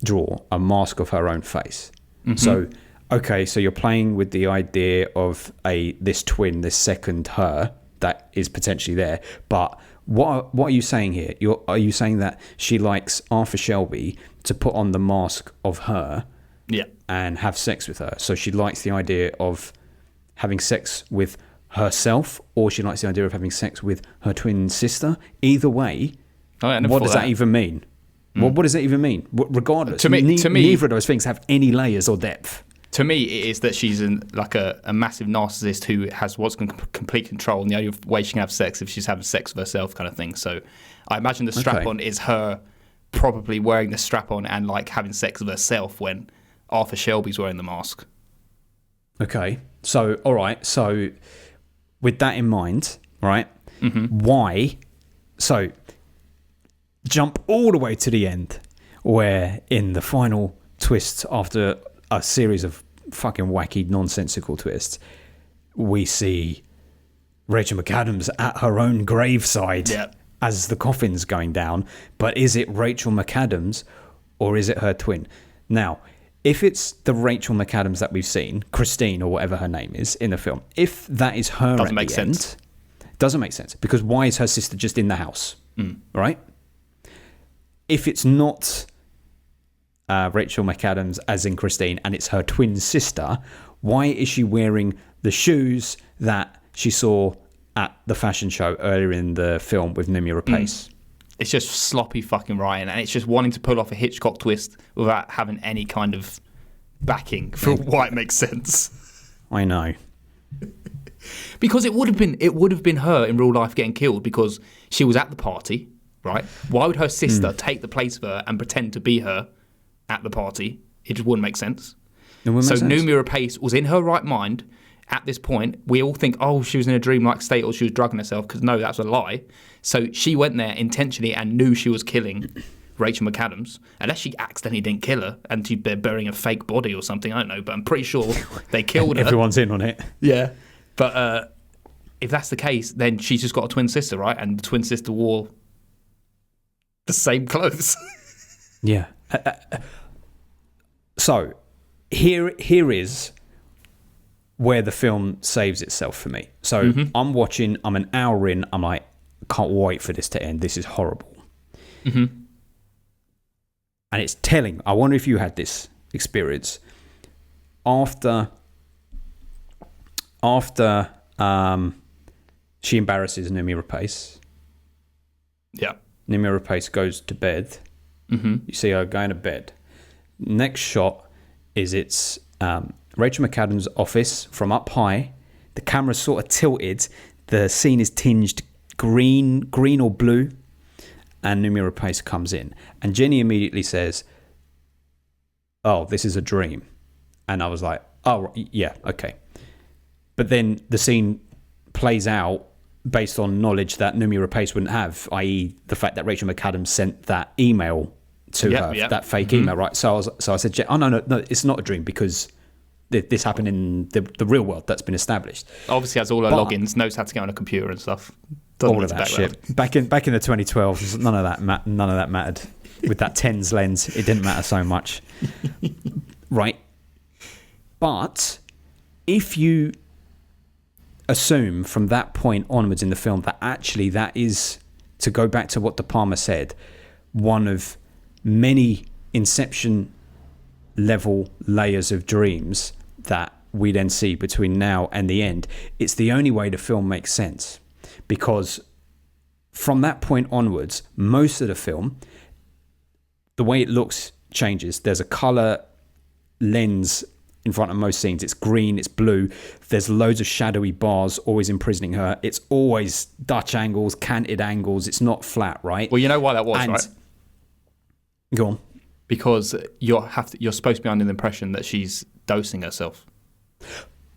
drawer, a mask of her own face. So, okay, so you're playing with the idea of this twin, this second her that is potentially there. But what are you saying here? Are you saying that she likes Arthur Shelby to put on the mask of her? Yeah. And have sex with her. So she likes the idea of having sex with herself, or she likes the idea of having sex with her twin sister. Either way, what does that even mean? Well, what does that even mean? Regardless, to me, neither of those things have any layers or depth. To me, it is that she's a massive narcissist who has what's complete control, and the only way she can have sex if she's having sex with herself, kind of thing. So I imagine the strap-on is her probably wearing the strap-on and like having sex with herself when Arthur Shelby's wearing the mask. Okay. So, all right. So, with that in mind, right, why? So, jump all the way to the end, where in the final twist, after a series of fucking wacky, nonsensical twists, we see Rachel McAdams at her own graveside as the coffin's going down. But is it Rachel McAdams or is it her twin? Now, if it's the Rachel McAdams that we've seen, Christine or whatever her name is in the film, if that is her doesn't make sense. Doesn't make sense, because why is her sister just in the house? Right? If it's not Rachel McAdams as in Christine and it's her twin sister, why is she wearing the shoes that she saw at the fashion show earlier in the film with Nimue Rapace? It's just sloppy fucking writing, and it's just wanting to pull off a Hitchcock twist without having any kind of backing for why it makes sense. I know. Because it would have been her in real life getting killed because she was at the party, right? Why would her sister take the place of her and pretend to be her at the party? It just wouldn't make sense. So Noomi Rapace was in her right mind at this point. We all think, oh, she was in a dreamlike state or she was drugging herself, because no, that's a lie. So she went there intentionally and knew she was killing Rachel McAdams, unless she accidentally didn't kill her and they're burying a fake body or something, I don't know, but I'm pretty sure they killed her. Everyone's in on it. Yeah. But if that's the case, then she's just got a twin sister, right? And the twin sister wore the same clothes. Yeah. So here is where the film saves itself for me. So I'm watching, I'm an hour in, I'm like, can't wait for this to end. This is horrible. And it's telling. I wonder if you had this experience. After she embarrasses Noomi Rapace. Yeah. Noomi Rapace goes to bed. You see her going to bed. Next shot is it's Rachel McAdams' office from up high. The camera's sort of tilted. The scene is tinged green or blue. And Noomi Rapace comes in. And Jenny immediately says, oh, this is a dream. And I was like, oh, yeah, okay. But then the scene plays out based on knowledge that Noomi Rapace wouldn't have, i.e. the fact that Rachel McAdams sent that email to her, that fake email, right? So I said, oh, no, it's not a dream because this happened in the real world. That's been established. Obviously has all her logins, knows how to get on a computer and stuff. Doesn't all of that shit. Back in the 2012s, none of that mattered. With that TENS lens, it didn't matter so much. Right? But if you assume from that point onwards in the film that actually that is, to go back to what De Palma said, one of many Inception level layers of dreams that we then see between now and the end, it's the only way the film makes sense. Because from that point onwards, most of the film, the way it looks changes. There's a colour lens in front of most scenes. It's green, it's blue. There's loads of shadowy bars always imprisoning her. It's always Dutch angles, canted angles. It's not flat, right? Well, you know why that was, right? Go on. Because you're supposed to be under the impression that she's dosing herself.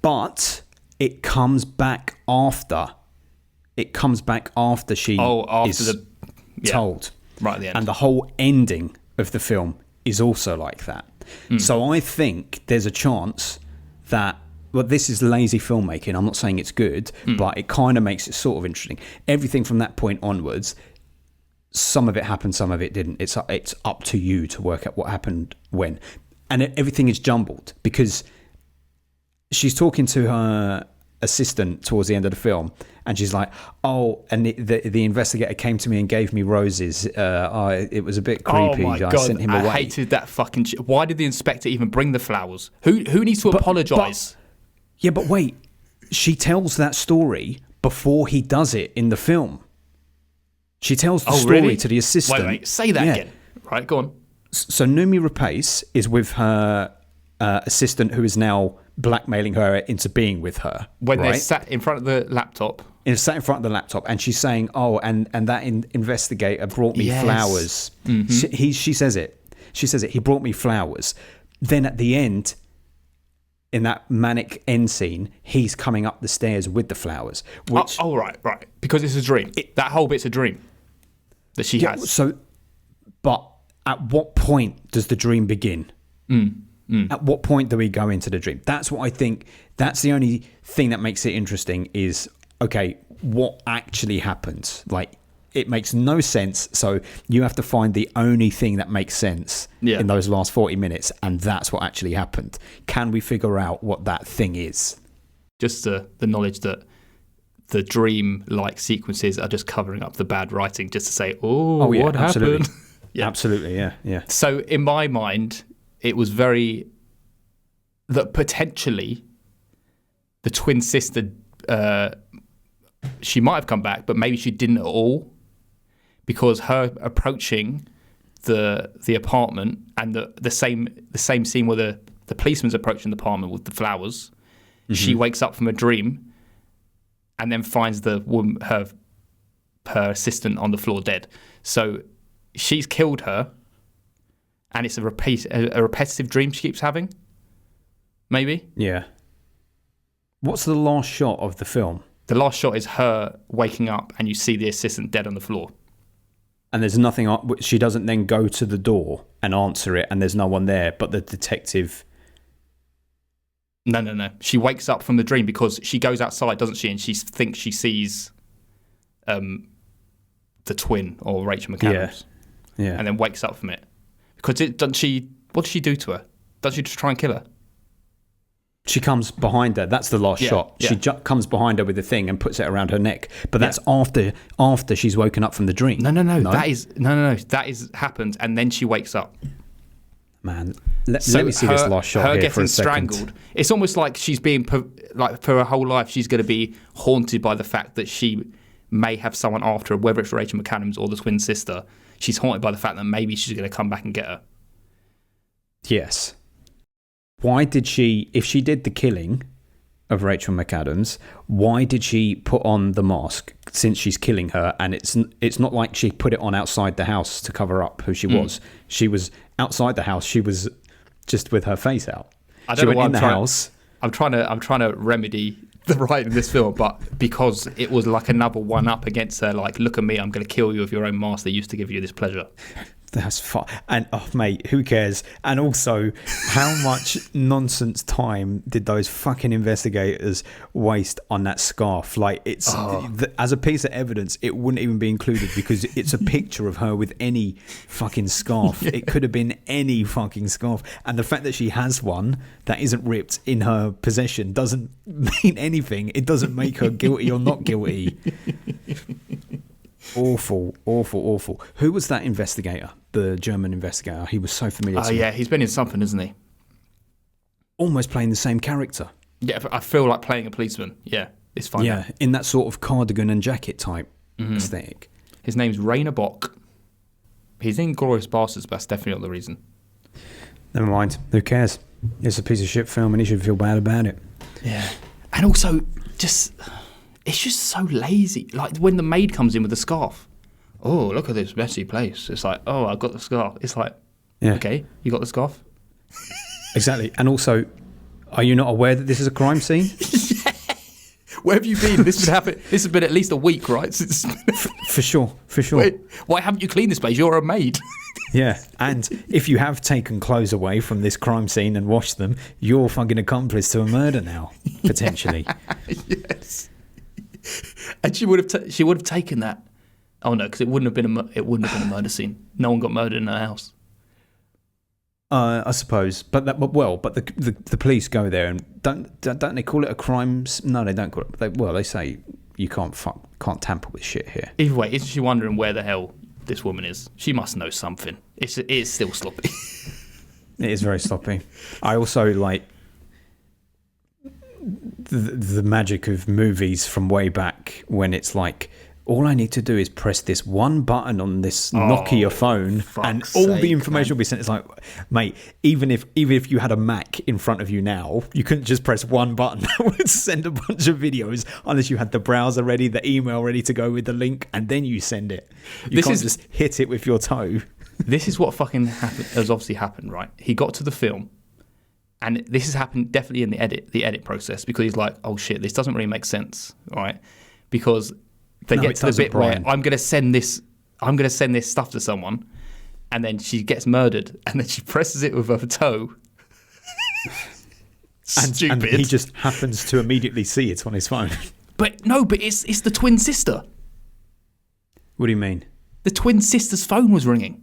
But it comes back after. It comes back after she is told. Right at the end. And the whole ending of the film is also like that. So I think there's a chance that, well, this is lazy filmmaking. I'm not saying it's good, but it kind of makes it sort of interesting. Everything from that point onwards, some of it happened, some of it didn't. It's up to you to work out what happened when. And everything is jumbled because she's talking to her assistant towards the end of the film, and she's like, oh, and the investigator came to me and gave me roses. It was a bit creepy. Oh my God, I sent him away. I hated that fucking shit. Why did the inspector even bring the flowers? Who needs to apologise? Yeah, but wait. She tells that story before he does it in the film. She tells the story to the assistant. Wait, say that again. Right, go on. So Noomi Rapace is with her assistant, who is now blackmailing her into being with her. When they sat in front of the laptop. Sat in front of the laptop, and she's saying, oh, and that investigator brought me flowers. She says it. She says it. He brought me flowers. Then at the end, in that manic end scene, he's coming up the stairs with the flowers. Which, right. Because it's a dream. That whole bit's a dream that she has. So, but at what point does the dream begin? At what point do we go into the dream? That's what I think. That's the only thing that makes it interesting is, okay, what actually happens? Like, it makes no sense. So you have to find the only thing that makes sense in those last 40 minutes. And that's what actually happened. Can we figure out what that thing is? Just the knowledge that the dream-like sequences are just covering up the bad writing just to say, what happened? Absolutely, yeah. So in my mind, it was very that potentially the twin sister, she might have come back, but maybe she didn't at all, because her approaching the apartment and the same scene where the policeman's approaching the apartment with the flowers, she wakes up from a dream and then finds the woman, her assistant on the floor dead. So she's killed her, and it's a repetitive dream she keeps having. Maybe. Yeah. What's the last shot of the film? The last shot is her waking up, and you see the assistant dead on the floor. And there's nothing. She doesn't then go to the door and answer it, and there's no one there. But the detective. No. She wakes up from the dream because she goes outside, doesn't she? And she thinks she sees the twin or Rachel McAdams. Yeah. And then wakes up from it. Because doesn't she? What does she do to her? Doesn't she just try and kill her? She comes behind her. That's the last shot. Yeah. She comes behind her with the thing and puts it around her neck. But that's after she's woken up from the dream. No. That is happened, and then she wakes up. Man, let me see this last shot her here getting for a second. strangled. It's almost like she's being like for her whole life. She's going to be haunted by the fact that she may have someone after her, whether it's Rachel McAdams or the twin sister. She's haunted by the fact that maybe she's going to come back and get her. Yes. Why did she, if she did the killing of Rachel McAdams, why did she put on the mask since she's killing her? And it's not like she put it on outside the house to cover up who she was. She was outside the house. She was just with her face out. I don't know why in the house. I'm trying to remedy the writing of this film, but because it was like another one up against her, like, look at me, I'm going to kill you with your own mask that used to give you this pleasure. That's fine. And, oh, mate, who cares? And also, how much nonsense time did those fucking investigators waste on that scarf? Like, it's as a piece of evidence, it wouldn't even be included because it's a picture of her with any fucking scarf. Yeah. It could have been any fucking scarf. And the fact that she has one that isn't ripped in her possession doesn't mean anything. It doesn't make her guilty or not guilty. Awful. Who was that investigator? The German investigator. He was so familiar to me. Yeah, he's been in something, isn't he? Almost playing the same character. Yeah, I feel like playing a policeman. Yeah, it's fine. Yeah, in that sort of cardigan and jacket type aesthetic. His name's Rainer Bock. He's in Glorious Bastards, but that's definitely not the reason. Never mind. Who cares? It's a piece of shit film and he should feel bad about it. Yeah. And also, it's just so lazy. Like when the maid comes in with the scarf. Oh, look at this messy place. It's like, oh, I got the scarf. It's like, okay, you got the scarf? Exactly. And also, are you not aware that this is a crime scene? Yeah. Where have you been? This would happen. This has been at least a week, right? For sure. Wait, why haven't you cleaned this place? You're a maid. Yeah, and if you have taken clothes away from this crime scene and washed them, you're fucking accomplice to a murder now, potentially. Yes. And she would have taken that. Oh no, because it wouldn't have been a murder scene. No one got murdered in her house. I suppose, but the police go there and don't they call it a crime? No, they don't call it. They say you can't tamper with shit here. Either way, isn't she wondering where the hell this woman is? She must know something. It is still sloppy. It is very sloppy. I also like the magic of movies from way back when it's like, all I need to do is press this one button on this Nokia phone and all the information will be sent. It's like, mate, even if you had a Mac in front of you now, you couldn't just press one button that would send a bunch of videos unless you had the browser ready, the email ready to go with the link, and then you send it. You can't just hit it with your toe. This is what fucking has obviously happened, right? He got to the film, and this has happened definitely in the edit process, because he's like, oh shit, this doesn't really make sense, right? Because they get to the bit where I'm going to send this stuff to someone, and then she gets murdered, and then she presses it with her toe. Stupid. And he just happens to immediately see it on his phone. But it's the twin sister. What do you mean? The twin sister's phone was ringing.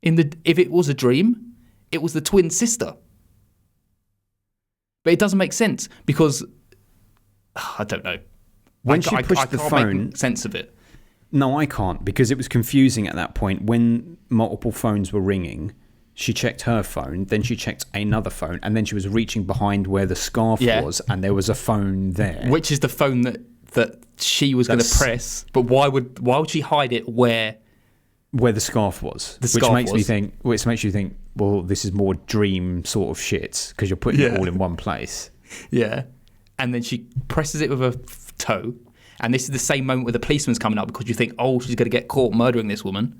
If it was a dream, it was the twin sister. But it doesn't make sense because I don't know. When she pushed the phone, make sense of it. No, I can't, because it was confusing at that point. When multiple phones were ringing, she checked her phone, then she checked another phone, and then she was reaching behind where the scarf was, and there was a phone there. Which is the phone that she was going to press. But why would she hide it where the scarf was? Which makes you think, well, this is more dream sort of shit because you're putting it all in one place. Yeah. And then she presses it with her tow. And this is the same moment where the policeman's coming up because you think, oh, she's going to get caught murdering this woman.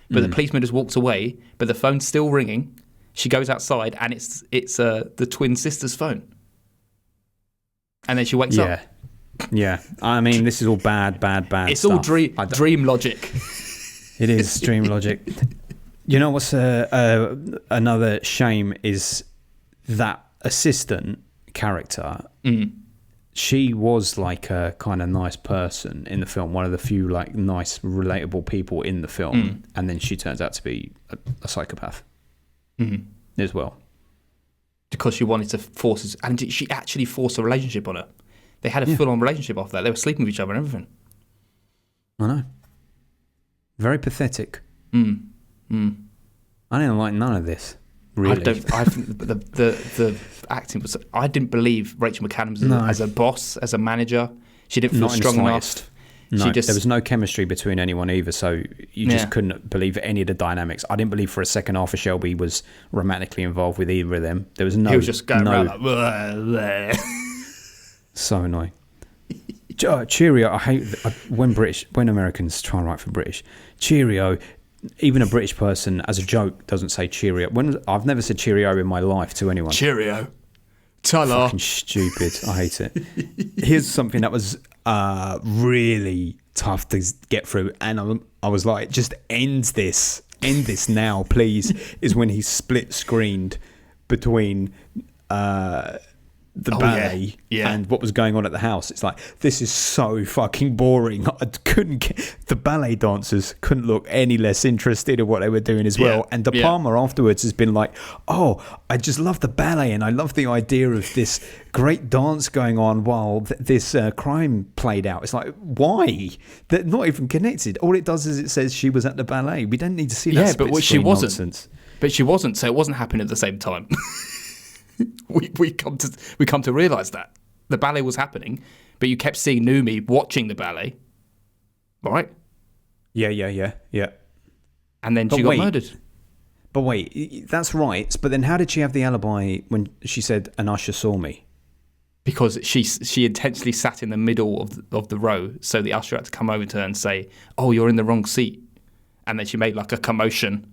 But the policeman just walks away, but the phone's still ringing. She goes outside, and it's the twin sister's phone. And then she wakes up. Yeah. I mean, this is all bad It's stuff. all dream logic. It is dream logic. You know what's another shame is that assistant character. She was like a kind of nice person in the film, one of the few like nice, relatable people in the film, and then she turns out to be a psychopath as well. Because she wanted to force, and she actually forced a relationship on her. They had a full-on relationship after that. They were sleeping with each other and everything. I know. Very pathetic. I didn't like none of this. Really, I think the acting was. I didn't believe Rachel McAdams as a boss, as a manager. She didn't feel strong enough. No, there was no chemistry between anyone either, so you just couldn't believe any of the dynamics. I didn't believe for a second Arthur Shelby was romantically involved with either of them. There was no. He was just going around like. Bleh. So annoying. Cheerio. I hate when Americans try and write for British. Cheerio. Even a British person, as a joke, doesn't say cheerio. I've never said cheerio in my life to anyone. Cheerio. Ta-la. Fucking stupid. I hate it. Here's something that was really tough to get through, and I was like, just end this now, please. Is when he split screened between the ballet and what was going on at the house. It's like, this is so fucking boring. The ballet dancers couldn't look any less interested in what they were doing as well. And De Palma afterwards has been like, oh, I just love the ballet and I love the idea of this great dance going on while this crime played out. It's like, why? They're not even connected. All it does is it says she was at the ballet. We don't need to see that split screen nonsense. But she wasn't, so it wasn't happening at the same time. we come to realise that the ballet was happening, but you kept seeing Noomi watching the ballet, right? Yeah. And then she got murdered. But wait, that's right. But then how did she have the alibi when she said an usher saw me? Because she intentionally sat in the middle of the row, so the usher had to come over to her and say, "Oh, you're in the wrong seat," and then she made like a commotion.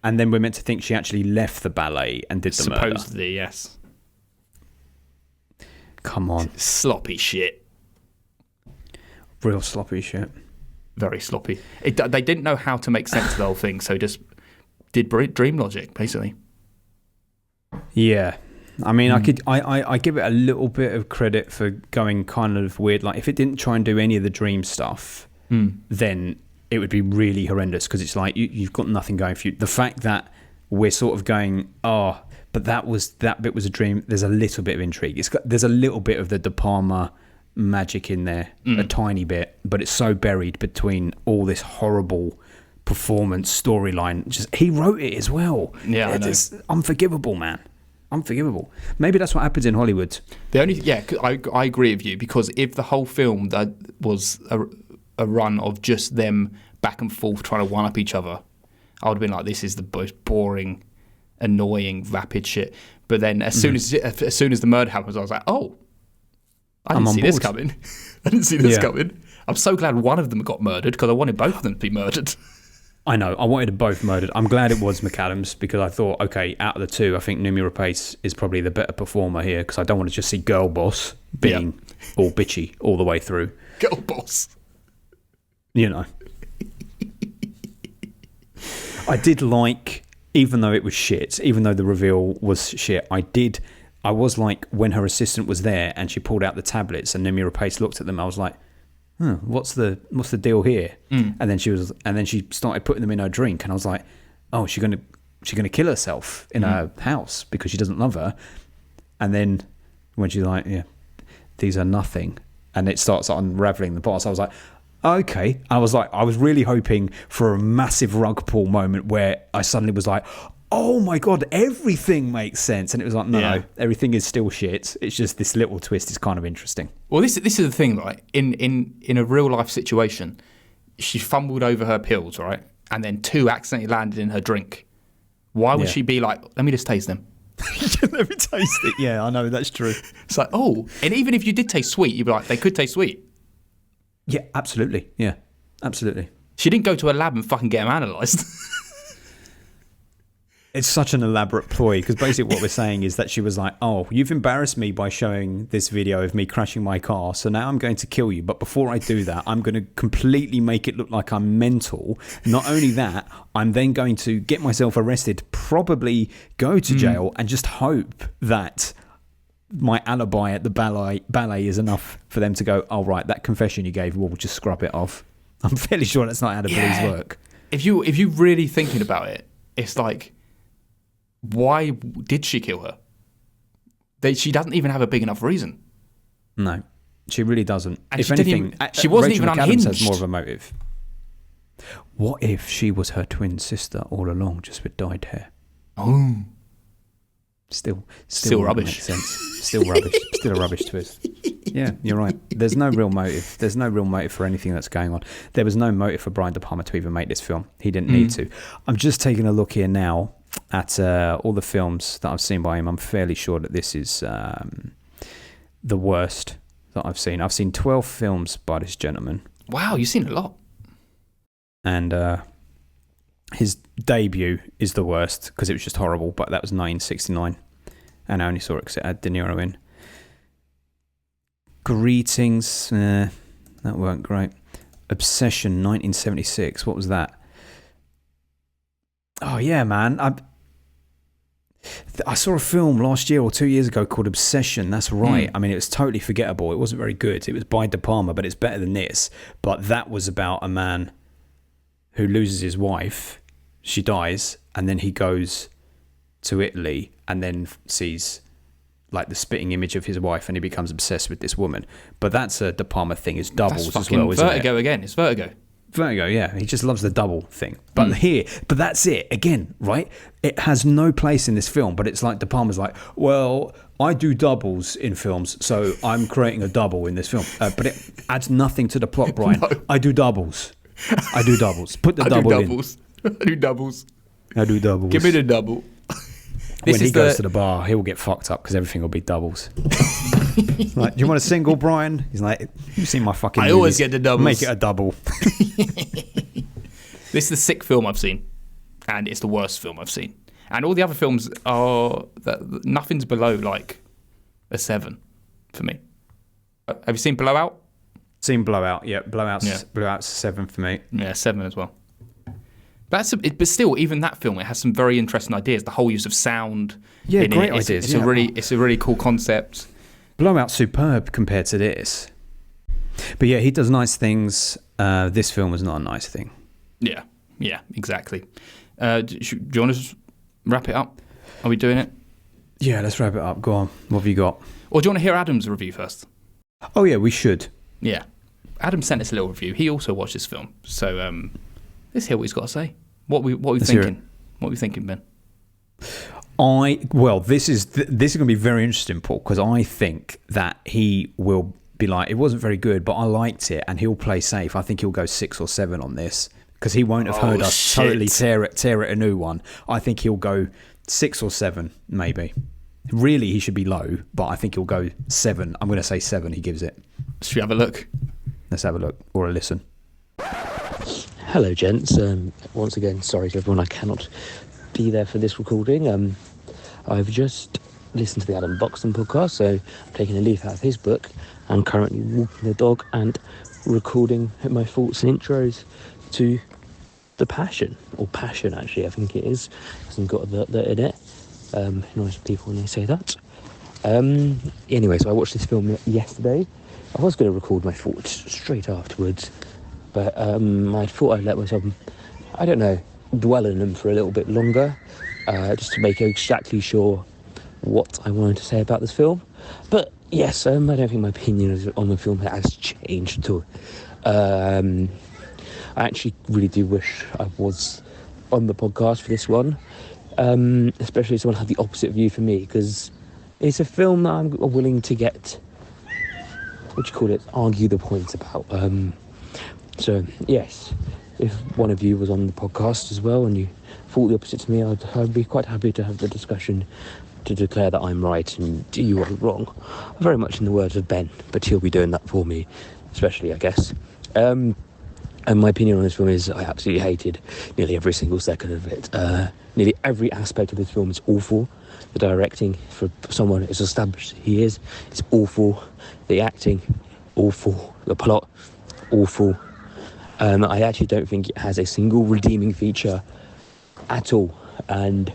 And then we're meant to think she actually left the ballet and did the murder. Supposedly, yes. Come on. Sloppy shit. Real sloppy shit. Very sloppy. They didn't know how to make sense of the whole thing, so just did dream logic, basically. Yeah. I mean, I give it a little bit of credit for going kind of weird. Like, if it didn't try and do any of the dream stuff, then it would be really horrendous, because it's like you've got nothing going for you. The fact that we're sort of going, but that bit was a dream. There's a little bit of intrigue. There's a little bit of the De Palma magic in there, a tiny bit, but it's so buried between all this horrible performance storyline. Just he wrote it as well. Yeah, it's unforgivable, man. Unforgivable. Maybe that's what happens in Hollywood. I agree with you, because if the whole film that was a run of just them back and forth trying to one up each other, I would have been like, this is the most boring, annoying, vapid shit. But then as soon as the murder happens, I was like, oh, I didn't see this coming. I didn't see this coming. I'm so glad one of them got murdered, because I wanted both of them to be murdered. I know. I wanted them both murdered. I'm glad it was McAdams, because I thought, okay, out of the two, I think Noomi Rapace is probably the better performer here, because I don't want to just see Girl Boss being all bitchy all the way through. Girl Boss. You know. I did like, even though it was shit, even though the reveal was shit, I was like, when her assistant was there and she pulled out the tablets and Noomi Rapace looked at them, I was like, what's the deal here? And then she started putting them in her drink, and I was like, oh, she's gonna kill herself in her house because she doesn't love her. And then when she's like, yeah, these are nothing, and it starts unraveling the parts, I was like, okay. I was really hoping for a massive rug pull moment where I suddenly was like, oh my god, everything makes sense. And it was like, no, everything is still shit. It's just this little twist is kind of interesting. Well, this is the thing, right? In a real life situation, she fumbled over her pills, right? And then 2 accidentally landed in her drink. Why would she be like, let me just taste them? Let me taste it. Yeah, I know, that's true. It's like, oh, and even if you did taste sweet, you'd be like, they could taste sweet. Yeah, absolutely. Yeah, absolutely. She didn't go to a lab and fucking get them analysed. It's such an elaborate ploy, because basically what we're saying is that she was like, oh, you've embarrassed me by showing this video of me crashing my car, so now I'm going to kill you. But before I do that, I'm going to completely make it look like I'm mental. Not only that, I'm then going to get myself arrested, probably go to jail, and just hope that my alibi at the ballet is enough for them to go, oh, right, that confession you gave, we'll just scrub it off. I'm fairly sure that's not how the police work. If you're really thinking about it, it's like, why did she kill her? She doesn't even have a big enough reason. No, she really doesn't. And if she anything, she wasn't Rachel even McAdams unhinged. has more of a motive. What if she was her twin sister all along, just with dyed hair? Oh, Still rubbish. Makes sense. Still rubbish. Still a rubbish twist. Yeah, you're right. There's no real motive. There's no real motive for anything that's going on. There was no motive for Brian De Palma to even make this film. He didn't need to. I'm just taking a look here now at all the films that I've seen by him. I'm fairly sure that this is the worst that I've seen. I've seen 12 films by this gentleman. wow, you've seen a lot. And his debut is the worst because it was just horrible, but that was 1969. And I only saw it because it had De Niro in. Greetings, that weren't great. Obsession, 1976. What was that? Oh yeah, man. I saw a film last year or 2 years ago called Obsession. That's right. I mean, it was totally forgettable. It wasn't very good. It was by De Palma, but it's better than this. But that was about a man who loses his wife. She dies, and then he goes to Italy and then sees like the spitting image of his wife, and he becomes obsessed with this woman. But that's a De Palma thing. It's doubles That's as well, fucking isn't Vertigo it? again. It's Vertigo. Vertigo, yeah. He just loves the double thing. But but that's it. Again, right? It has no place in this film, but it's like De Palma's like, well, I do doubles in films, so I'm creating a double in this film. But it adds nothing to the plot, Brian. No. I do doubles. I do doubles. Put the I double do doubles. I do doubles. in. I do doubles. Give me the double. When he goes to the bar, he'll get fucked up because everything will be doubles. Like, do you want a single, Brian? He's like, you've seen my fucking I movies. always get the doubles. Make it a double. This is the sick film I've seen, and it's the worst film I've seen. And all the other films are nothing's below like a 7 for me. Have you seen Blowout? Seen Blowout, yeah. Blowout's 7 for me. Yeah, 7 as well. But still, even that film, it has some very interesting ideas. The whole use of sound. Yeah, in great it. ideas. It's a really cool concept. Blowout's superb compared to this. But yeah, he does nice things. This film was not a nice thing. Yeah, exactly. Do you want to just wrap it up? Are we doing it? Yeah, let's wrap it up. Go on. What have you got? Or do you want to hear Adam's review first? Oh yeah, we should. Yeah. Adam sent us a little review. He also watched this film. So let's hear what he's got to say. What we thinking? What are we thinking, Ben? This is going to be very interesting, Paul, because I think that he will be like, it wasn't very good, but I liked it, and he'll play safe. I think he'll go 6 or 7 on this because he won't have heard us totally tear it a new one. I think he'll go 6 or 7, maybe. Really, he should be low, but I think he'll go 7. I'm going to say 7. He gives it. Should we have a look? Let's have a look or a listen. Hello, gents. Once again, sorry to everyone I cannot be there for this recording. I've just listened to the Adam Buxton podcast, so I'm taking a leaf out of his book. I'm currently walking the dog and recording my thoughts and intros to The Passion, or Passion actually, I think it is. It hasn't got the in it. Nice people when they say that. Anyway, so I watched this film yesterday. I was going to record my thoughts straight afterwards, but I thought I'd let myself, I don't know, dwell in them for a little bit longer, just to make exactly sure what I wanted to say about this film. But yes, I don't think my opinion on the film has changed at all. I actually really do wish I was on the podcast for this one, especially someone had the opposite view for me, because it's a film that I'm willing to get, argue the points about. So yes, if one of you was on the podcast as well and you thought the opposite to me, I'd be quite happy to have the discussion to declare that I'm right and you are wrong. Very much in the words of Ben, but he'll be doing that for me, especially, I guess. And my opinion on this film is I absolutely hated nearly every single second of it. Nearly every aspect of this film is awful. The directing, for someone as established he is, it's awful. The acting, awful. The plot, awful. I actually don't think it has a single redeeming feature at all. And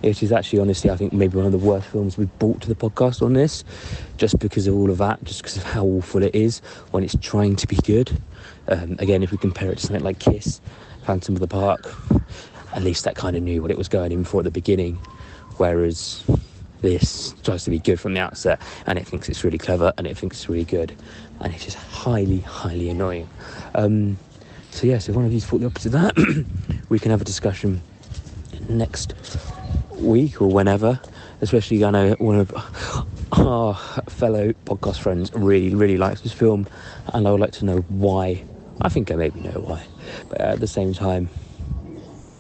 it is actually, honestly, I think maybe one of the worst films we've brought to the podcast on this, just because of all of that, just because of how awful it is when it's trying to be good. Again, if we compare it to something like Kiss, Phantom of the Park, at least that kind of knew what it was going in for at the beginning, whereas this tries to be good from the outset, and it thinks it's really clever, and it thinks it's really good, and it's just highly, highly annoying. So yes, if one of you thought the opposite of that, we can have a discussion next week or whenever. Especially, I know one of our fellow podcast friends really, really likes this film, and I would like to know why. I think I maybe know why, but at the same time,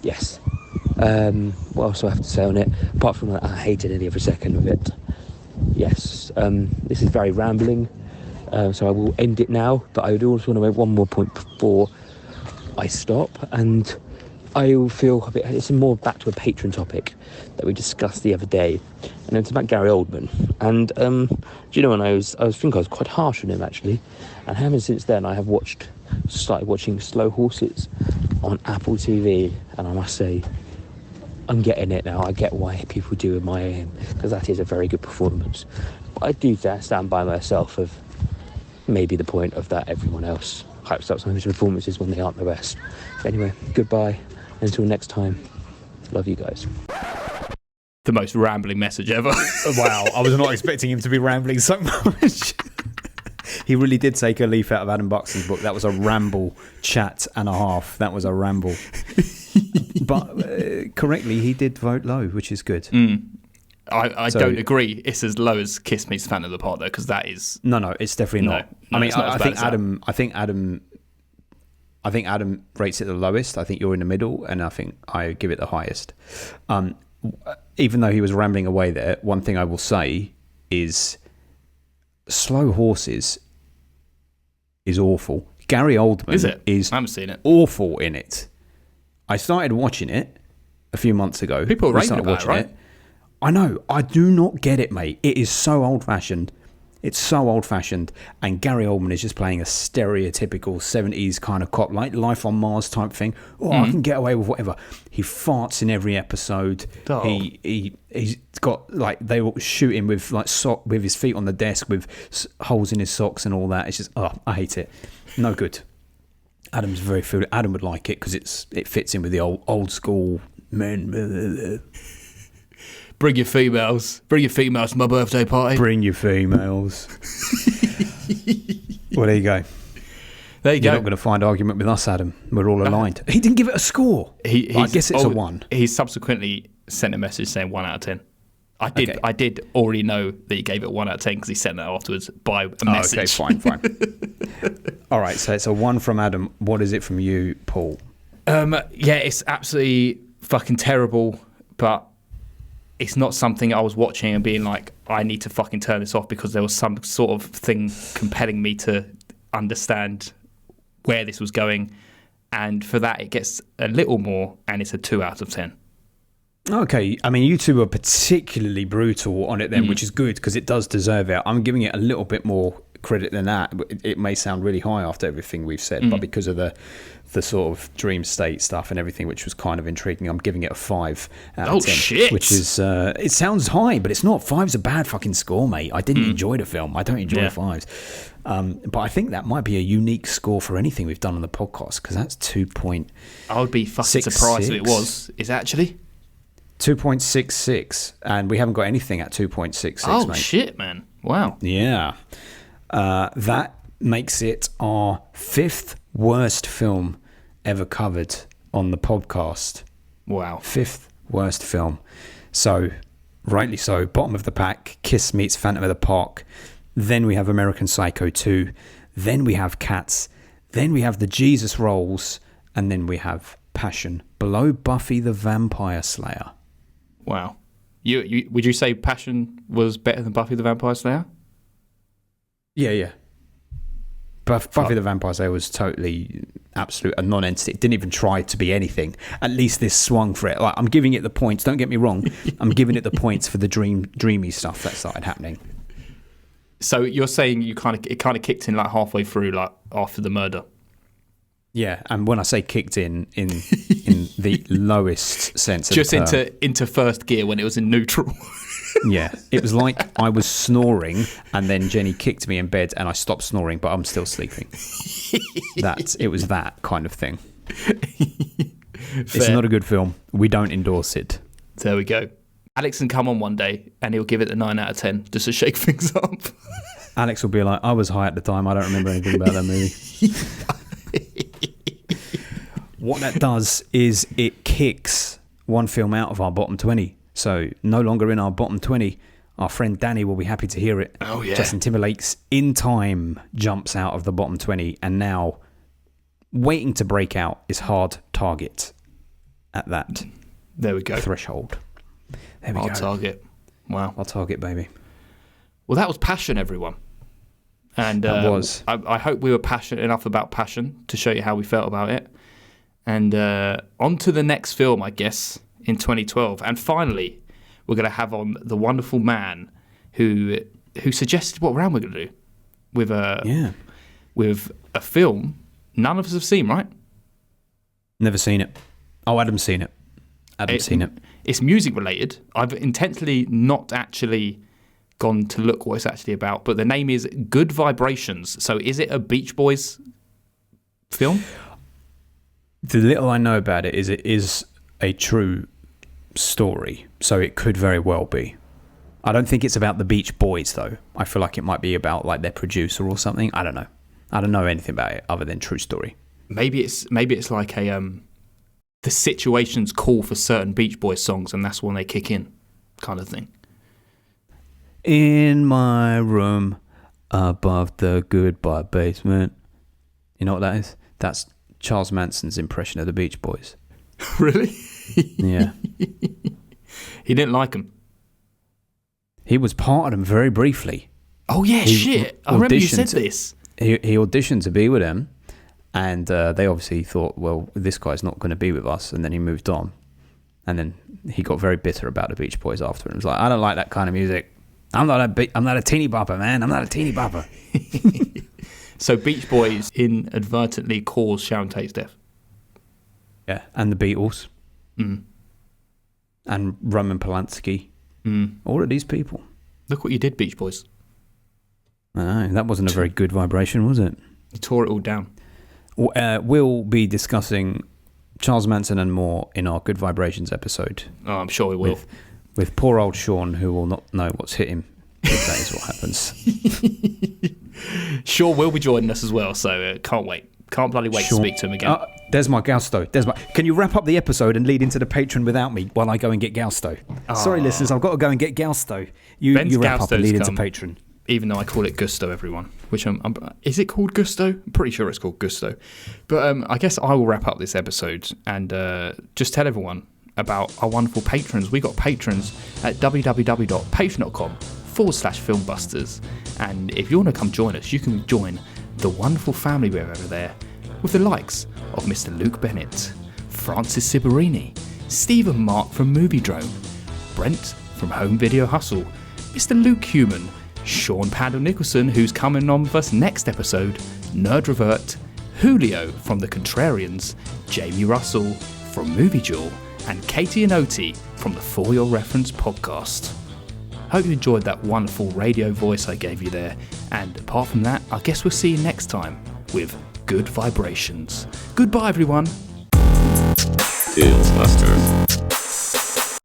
yes. What else do I have to say on it? Apart from that, I hated every second of it. Yes, this is very rambling, so I will end it now, but I would also want to make one more point before I stop, and I will feel a bit, it's more back to a patron topic that we discussed the other day, and it's about Gary Oldman. And do you know, when I think I was quite harsh on him actually, and ever since then I have started watching Slow Horses on Apple TV, and I must say I'm getting it now. I get why people do admire him, because that is a very good performance. But I do stand by myself of maybe the point of that everyone else hypes up some of his performances when they aren't the best. But anyway, goodbye. Until next time, love you guys. The most rambling message ever. Wow, I was not expecting him to be rambling so much. He really did take a leaf out of Adam Buxton's book. That was a ramble chat and a half. That was a ramble. But correctly, he did vote low, which is good. I don't agree. It's as low as Kiss meets Phantom of the Park, though, because that is no. It's definitely not. No, I mean, it's not as bad as I think Adam rates it the lowest. I think you're in the middle, and I think I give it the highest. Even though he was rambling away there, one thing I will say is Slow Horses is awful. Gary Oldman is I haven't seen it. Awful in it. I started watching it a few months ago. People are raving about it, right? I know. I do not get it, mate. It is so old-fashioned. It's so old-fashioned, and Gary Oldman is just playing a stereotypical 70s kind of cop, like Life on Mars type thing. I can get away with whatever. He farts in every episode. Oh. He's got, like, they will shoot him with like with his feet on the desk with holes in his socks and all that. It's just, I hate it. No good. Adam's very food. Adam would like it because it fits in with the old school men. Bring your females. Bring your females to my birthday party. Bring your females. Well, there you go. There you go. You're not going to find argument with us, Adam. We're all aligned. He didn't give it a score. I guess it's a 1. He subsequently sent a message saying 1 out of 10. I did already know that he gave it 1 out of 10 because he sent that afterwards by a message. Okay, fine. All right, so it's a 1 from Adam. What is it from you, Paul? Yeah, it's absolutely fucking terrible, but it's not something I was watching and being like, I need to fucking turn this off because there was some sort of thing compelling me to understand where this was going. And for that, it gets a little more, and it's a 2 out of 10. Okay, I mean, you two were particularly brutal on it then, which is good because it does deserve it. I'm giving it a little bit more credit than that. It may sound really high after everything we've said, but because of the sort of dream state stuff and everything, which was kind of intriguing, I'm giving it a 5 out of 10. Shit! Which is, it sounds high, but it's not. 5's a bad fucking score, mate. I didn't enjoy the film. I don't enjoy 5s. But I think that might be a unique score for anything we've done on the podcast, because that's 2.66. I would be fucking surprised if it was. Is it actually? 2.66, and we haven't got anything at 2.66, mate. Shit, man. Wow. Yeah. That makes it our 5th worst film ever covered on the podcast. Wow. 5th worst film. So, rightly so, bottom of the pack, Kiss meets Phantom of the Park. Then we have American Psycho 2. Then we have Cats. Then we have the Jesus Rolls. And then we have Passion. Below Buffy the Vampire Slayer. Wow. You would you say Passion was better than Buffy the Vampire Slayer? Yeah. Buffy the Vampire Slayer was totally absolute a non-entity. It didn't even try to be anything. At least this swung for it. Like, I'm giving it the points. Don't get me wrong. I'm giving it the points for the dreamy stuff that started happening. So you're saying it kind of kicked in like halfway through, like after the murder. Yeah, and when I say kicked in the lowest sense of just the term, into first gear when it was in neutral. Yeah, it was like I was snoring and then Jenny kicked me in bed and I stopped snoring, but I'm still sleeping. It was that kind of thing. It's not a good film. We don't endorse it. There we go. Alex can come on one day and he'll give it a 9 out of 10 just to shake things up. Alex will be like, I was high at the time. I don't remember anything about that movie. What that does is it kicks one film out of our bottom 20. So no longer in our bottom 20. Our friend Danny will be happy to hear it. Oh, yeah. Justin Timberlake's In Time jumps out of the bottom 20 and now waiting to break out is Hard Target at that there we go. threshold. There we Hard go. Target. Wow. Hard Target, baby. Well, that was Passion, everyone. And That was. I hope we were passionate enough about Passion to show you how we felt about it. And on to the next film, I guess, in 2012. And finally, we're going to have on the wonderful man who suggested what round we're going to do with a film none of us have seen, right? Never seen it. Oh, Adam's seen it. Adam's seen it. It's music related. I've intentionally not actually gone to look what it's actually about, but the name is Good Vibrations. So is it a Beach Boys film? The little I know about it is a true story, so it could very well be. I don't think it's about the Beach Boys, though. I feel like it might be about like their producer or something. I don't know. I don't know anything about it other than true story. Maybe it's like a the situations call for certain Beach Boys songs, and that's when they kick in, kind of thing. In my room, above the goodbye basement. You know what that is? That's Charles Manson's impression of the Beach Boys. Really? Yeah. He didn't like them. He was part of them very briefly. Oh yeah, shit! I remember you said this. He auditioned to be with them, and they obviously thought, well, this guy's not going to be with us, and then he moved on. And then he got very bitter about the Beach Boys after it. He was like, I don't like that kind of music. I'm not a teeny bopper, man. I'm not a teeny bopper. So Beach Boys inadvertently caused Sharon Tate's death. Yeah, and the Beatles. Mm. And Roman Polanski. Mm. All of these people. Look what you did, Beach Boys. I know, that wasn't a very good vibration, was it? You tore it all down. We'll be discussing Charles Manson and more in our Good Vibrations episode. Oh, I'm sure we will. With poor old Sean, who will not know what's hit him. If that is what happens. Sean will be joining us as well, so can't wait. Can't bloody wait to speak to him again. There's my Gausto. Can you wrap up the episode and lead into the patron without me while I go and get Gausto? Sorry, listeners, I've got to go and get Gausto. You wrap up and lead into patron. Even though I call it Gusto, everyone. Which is it called Gusto? I'm pretty sure it's called Gusto. But I guess I will wrap up this episode and just tell everyone about our wonderful patrons. We got patrons at www.patreon.com/filmbusters. And if you want to come join us, you can join the wonderful family we have over there with the likes of Mr. Luke Bennett, Francis Cibarini, Stephen Mark from Movie Drone, Brent from Home Video Hustle, Mr. Luke Human, Sean Pandle Nicholson, who's coming on with us next episode, Nerd Revert, Julio from The Contrarians, Jamie Russell from Movie Jewel, and Katie and Oti from the For Your Reference podcast. Hope you enjoyed that wonderful radio voice I gave you there, and apart from that, I guess we'll see you next time with Good Vibrations. Goodbye, everyone. Filmbuster.